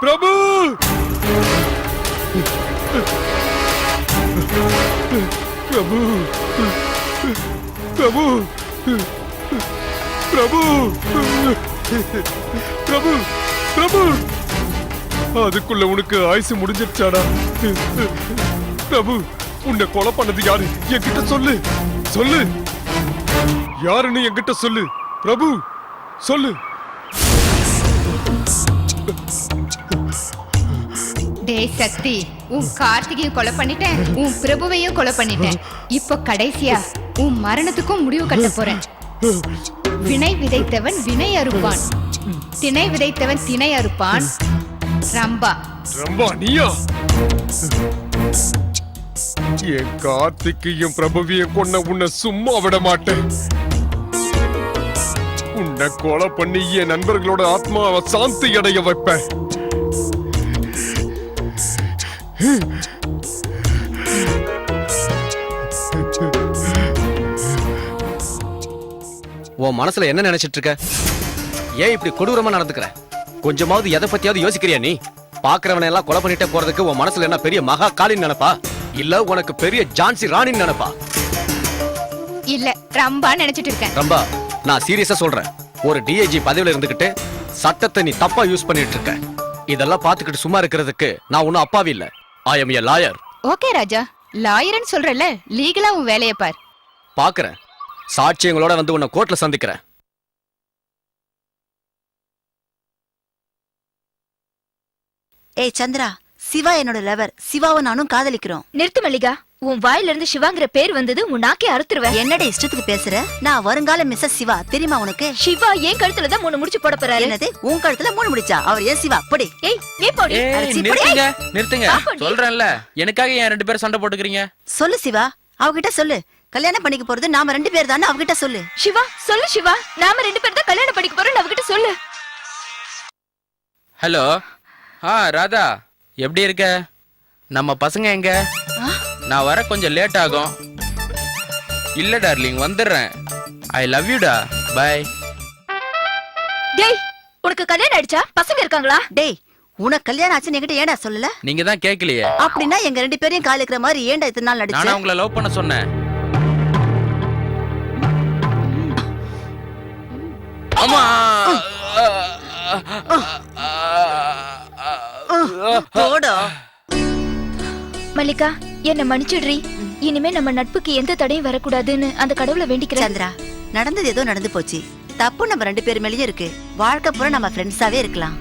Speaker 1: பிரபு பிரபு பிரபு பிரபு பிரபு பிரபு அதுக்குள்ள உனக்கு ஆயுசு முடிஞ்சிருச்சாடா? பிரபு உன்னை கொலை பண்ணது யாரு? என்கிட்ட சொல்லு சொல்லு, யாருன்னு என்கிட்ட சொல்லு பிரபு, சொல்லு.
Speaker 5: டேய் சக்தி, உன் கார்த்திகையும் கொலை பண்ணிட்டேன், உன் பிரபுவையும் கொலை பண்ணிட்டேன். இப்போ கடைசியா உன் மரணத்துக்கும் முடிவு கட்ட போறேன். வினை விதைத்தவன் வினை அறுப்பான், திணை விதைத்தவன் திணை அறுப்பான். ரம்பா
Speaker 1: ரம்பா நீயா? என் கார்த்திக்கையும் பிரபுவையும் கொன்ன உன்னை சும்மா விட மாட்டேன். உன்னை கொலை பண்ணி என் நண்பர்களோட ஆத்மாவை சாந்தி அடைய வைப்பேன்.
Speaker 7: உன் மனசுல என்ன நினைச்சிட்டு இருக்க? ஏன் இப்படி கொடூரமா நடந்துக்கிற? கொஞ்சமாவது எதை பத்தியாவது யோசிக்கிறியா நீ? பாக்குறவனை எல்லாம் கொலை பண்ணிட்டே போறதுக்கு உன் மனசுல என்ன பெரிய மகா காளின்னு நினைப்பா, இல்ல உனக்கு பெரிய ஜான்சி ராணின்னு நினைப்பா?
Speaker 5: இல்ல ரம்பா நினைச்சிட்டு இருக்கேன்.
Speaker 7: ரம்பா, நான் சீரியஸா சொல்றேன். ஒரு டிஐஜி பதவியில இருந்துகிட்டு சட்டத்தை நீ தப்பா யூஸ் பண்ணிட்டு இருக்க. இதெல்லாம் பாத்துக்கிட்டு சும்மா இருக்கிறதுக்கு நான் ஒன்னும் அப்பாவி இல்ல. I am a lawyer.
Speaker 5: Okay Raja, லாயர்னு சொல்றல, லீகலா உன் வேலைய பார்.
Speaker 7: பாக்குறேன். சாட்சியங்களோட வந்து உன்னை கோர்ட்ல சந்திக்கிறேன்.
Speaker 3: ஏய் சந்திரா, சிவா என்னோட லவர். சிவாவை நானும் காதலிக்கிறோம்.
Speaker 4: நிறுத்து மல்லிகா, உன் வாயில இருந்து சிவாங்கிற பேர் வந்தது உன் நாக்கே அறுத்துருவேன்.
Speaker 3: என்னடா இஷ்டத்துக்கு பேசுற? நான் வருங்கால மிஸ்ஸஸ் சிவா, தெரியுமா உனக்கு?
Speaker 4: சிவா ஏன் கழுத்துல தான் 3 முடிச்சு போட போறாரு.
Speaker 3: என்னது உன் கழுத்துல 3 முடிச்சா? அவர் ஏன் சிவா? போடி.
Speaker 4: ஏய் நீ போடி.
Speaker 8: ஏய்,
Speaker 3: அடச்சி,
Speaker 8: நிறுத்துங்க நிறுத்துங்க.
Speaker 4: ஆப்படி.
Speaker 8: சொல்றேன்ல, எனக்காக ஏன் 2 பேரும் சண்டை போட்டுக்கிறீங்க?
Speaker 3: சொல்லு சிவா, அவகிட்ட சொல்லு. கல்யாணம் பண்ணிக்க போறது நாம 2 பேர் தானே, அவகிட்ட சொல்லு.
Speaker 4: சிவா சொல்லு சிவா, நாம 2 பேர் தான் கல்யாணம் பண்ணிக்க போறோம், அவகிட்ட சொல்லு.
Speaker 8: ஹலோ. ராதா, எப்படி இருக்க? நம்ம பசங்க எங்க? நான் வர கொஞ்சம் லேட் ஆகும். இல்ல டார்லிங், வந்துடுறேன். ஐ லவ் யூ டா. பை.
Speaker 4: டேய், உனக்கு கல்யாணம் ஆயிடுச்சா? பசங்க இருக்காங்களா?
Speaker 3: டேய், உனக்கு கல்யாணம் ஆச்சுன்னு என்கிட்ட ஏன்டா சொல்லல?
Speaker 8: நீங்க தான் கேட்கலையே.
Speaker 3: அப்படின்னா எங்க 2 பேரையும் காலிக்கிற மாதிரி ஏன்டா இத்தனை நாள் நடிச்ச?
Speaker 8: நானா உங்களை லவ் பண்ண சொன்னேன்? அம்மா.
Speaker 3: போடா.
Speaker 4: மல்லிகா, என்ன மன்னிச்சிடுறி. இனிமே நம்ம நட்புக்கு எந்த தடையும் வரக்கூடாதுன்னு அந்த கடவுளை வேண்டிக்கிறேன்.
Speaker 3: சந்திரா, நடந்தது ஏதோ நடந்து போச்சு. தப்பு நம்ம 2 பேர் மேலயும் இருக்கு. வாழ்க்கை பூரா நம்ம ஃப்ரெண்ட்ஸாவே இருக்கலாம்.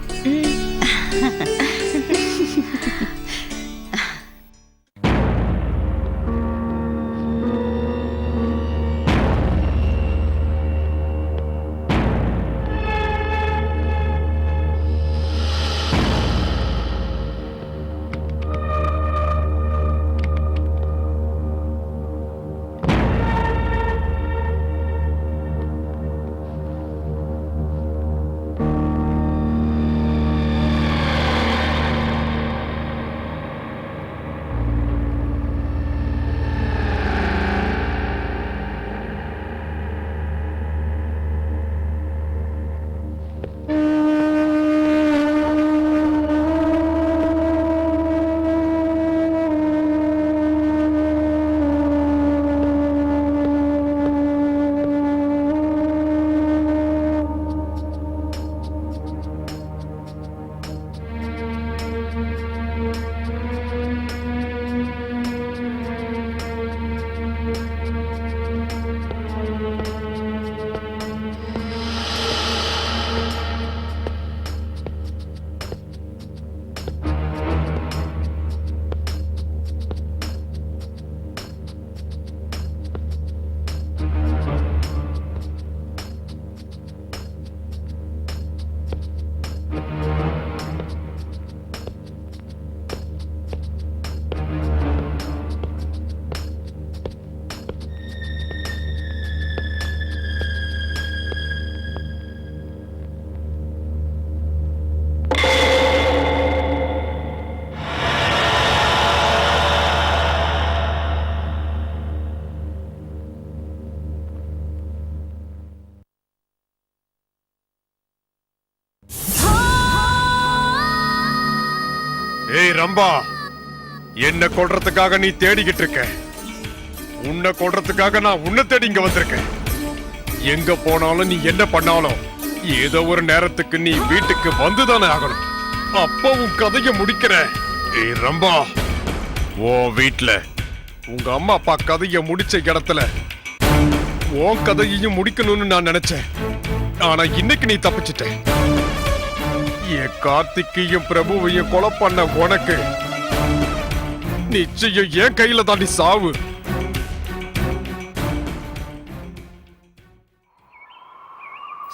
Speaker 1: ஏய் ரம்பா, என்ன கொல்றதுக்காக நீ தேடிக்கிட்டு இருக்க. உன்னை கொல்றதுக்காக நான் உன்னை தேடி இங்க வந்திருக்கேன். எங்க போனாலும் நீ என்ன பண்ணாலும் ஏதோ ஒரு நேரத்துக்கு நீ வீட்டுக்கு வந்துதானே ஆகணும். அப்ப உன் கதைய முடிக்கிற. ஏய் ரம்பா, ஓ வீட்ல உங்க அம்மா அப்பா கதைய முடிச்ச இடத்துல உன் கதையையும் முடிக்கணும்னு நான் நினைச்சேன். ஆனா இன்னைக்கு நீ தப்பிச்சிட்ட. என் கார்த்திக்கையும் பிரபுவையும் கொலை பண்ண உனக்கு நிச்சயம் என் கையில தாண்டி சாவு.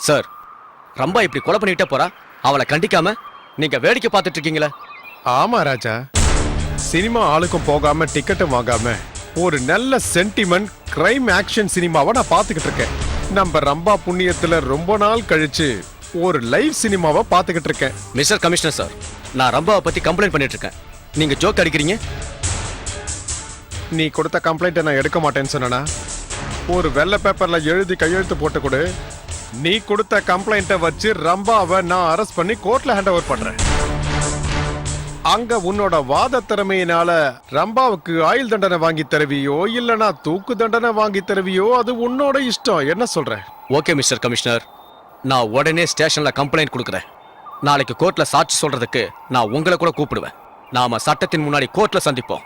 Speaker 7: சார், ரம்பா இப்படி கொலை பண்ணிட்டே போறா. அவளை கண்டிக்காம நீங்க வேடிக்கை பார்த்துட்டு இருக்கீங்களே.
Speaker 1: ஆமா ராஜா, சினிமா ஆளுக்கும் போகாம டிக்கெட்டும் வாங்காம ஒரு நல்ல சென்டிமெண்ட் கிரைம் ஆக்ஷன் சினிமாவை நான் பார்த்துக்கிட்டு இருக்கேன். நம்ம ரம்பா புண்ணியத்துல ரொம்ப நாள் கழிச்சு ஒரு லைவ் சினிமாவை பார்த்துக்கிட்டு இருக்கேன்.
Speaker 7: மிஸ்டர் கமிஷனர் சார், நான் ரம்பாவை பத்தி கம்ப்ளைண்ட் பண்ணிட்டு இருக்கேன். நீங்க ஜோக் அடிக்கிறீங்க.
Speaker 1: நீ கொடுத்த கம்ப்ளைண்ட்டை நான் எடுக்க மாட்டேன்னு சொன்னா ஒரு வெள்ளை பேப்பர்ல எழுதி கையெழுத்து போட்டு கொடு. நீ கொடுத்த கம்ப்ளைண்ட்டை வச்சு ரம்பாவை நான் அரெஸ்ட் பண்ணி கோர்ட்ல ஹேண்ட் ஓவர் பண்றேன். அங்க உன்னோட வாத திறமையினால ரம்பாவுக்கு ஆயுள் தண்டனை வாங்கி தருவியோ இல்லனா தூக்கு தண்டனை வாங்கி தருவியோ, அது உன்னோட இஷ்டம். என்ன சொல்ற?
Speaker 7: ஓகே மிஸ்டர் கமிஷனர், நான் உடனே ஸ்டேஷன்ல கம்ப்ளைண்ட் கொடுக்குறேன். நாளைக்கு கோர்ட்ல சாட்சி சொல்றதுக்கு நான் உங்களை கூட கூப்பிடுவேன். நாம சட்டத்தின் முன்னாடி கோர்ட்ல சந்திப்போம்.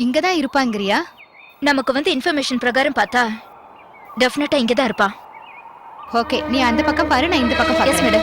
Speaker 5: இங்கதான் இருப்பாங்கறியா?
Speaker 4: நமக்கு வந்து இன்ஃபர்மேஷன் பிரகாரம் பார்த்தா டெஃபினட்டா இங்க தான் இருப்பா.
Speaker 5: ஓகே, நீ அந்த பக்கம் பாரு, நான் இந்த பக்கம்
Speaker 4: Yes, madam.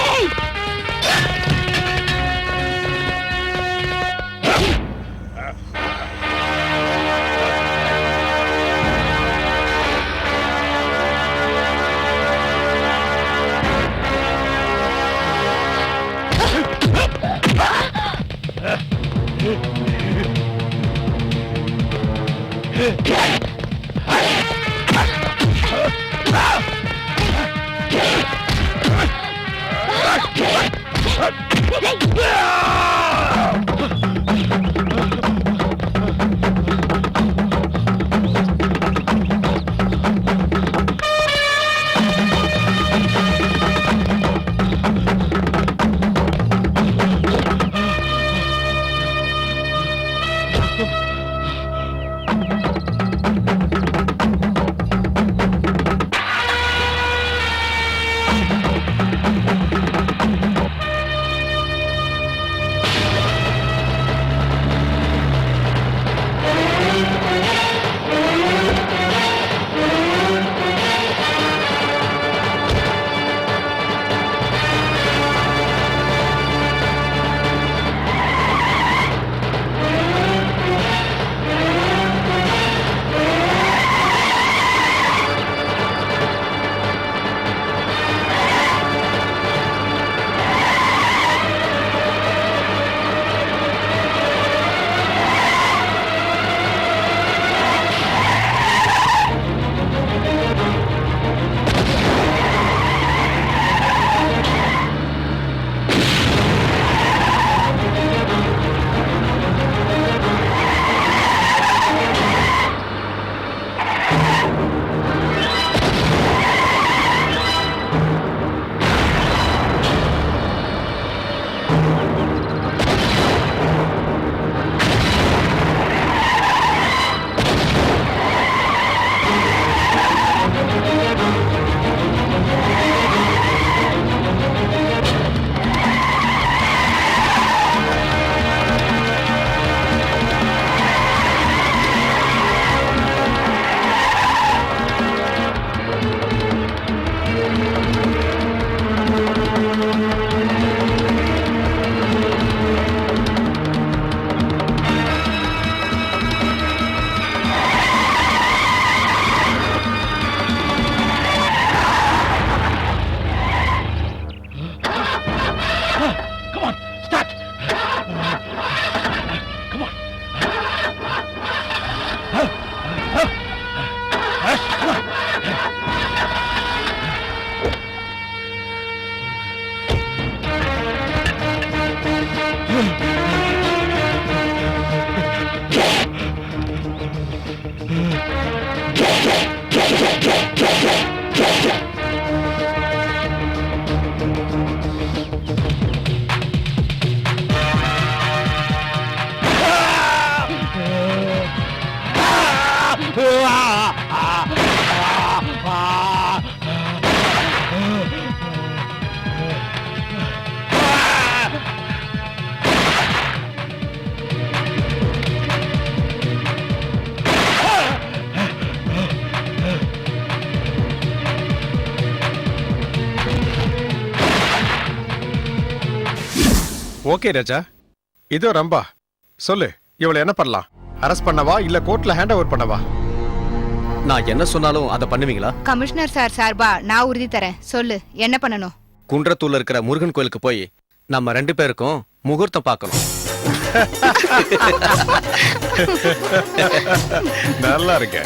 Speaker 3: ஏய்
Speaker 1: ஓகே ராஜா, இதோ ரம்பா, சொல்லு, இவளை என்ன பண்ணலாம்? அரெஸ்ட் பண்ணவா இல்ல கோர்ட்ல ஹேண்ட் ஓவர் பண்ணவா?
Speaker 7: நான் என்ன சொன்னாலும் அதை பண்ணுவீங்களா?
Speaker 5: கமிஷனர் சார் சார்பா நான் உறுதி தரேன். சொல்லு, என்ன பண்ணணும்?
Speaker 7: குன்றத்தூர்ல இருக்கிற முருகன் கோயிலுக்கு போய் நம்ம 2 பேருக்கும் முகூர்த்தம் பார்க்கணும்.
Speaker 1: நல்லா இருக்க.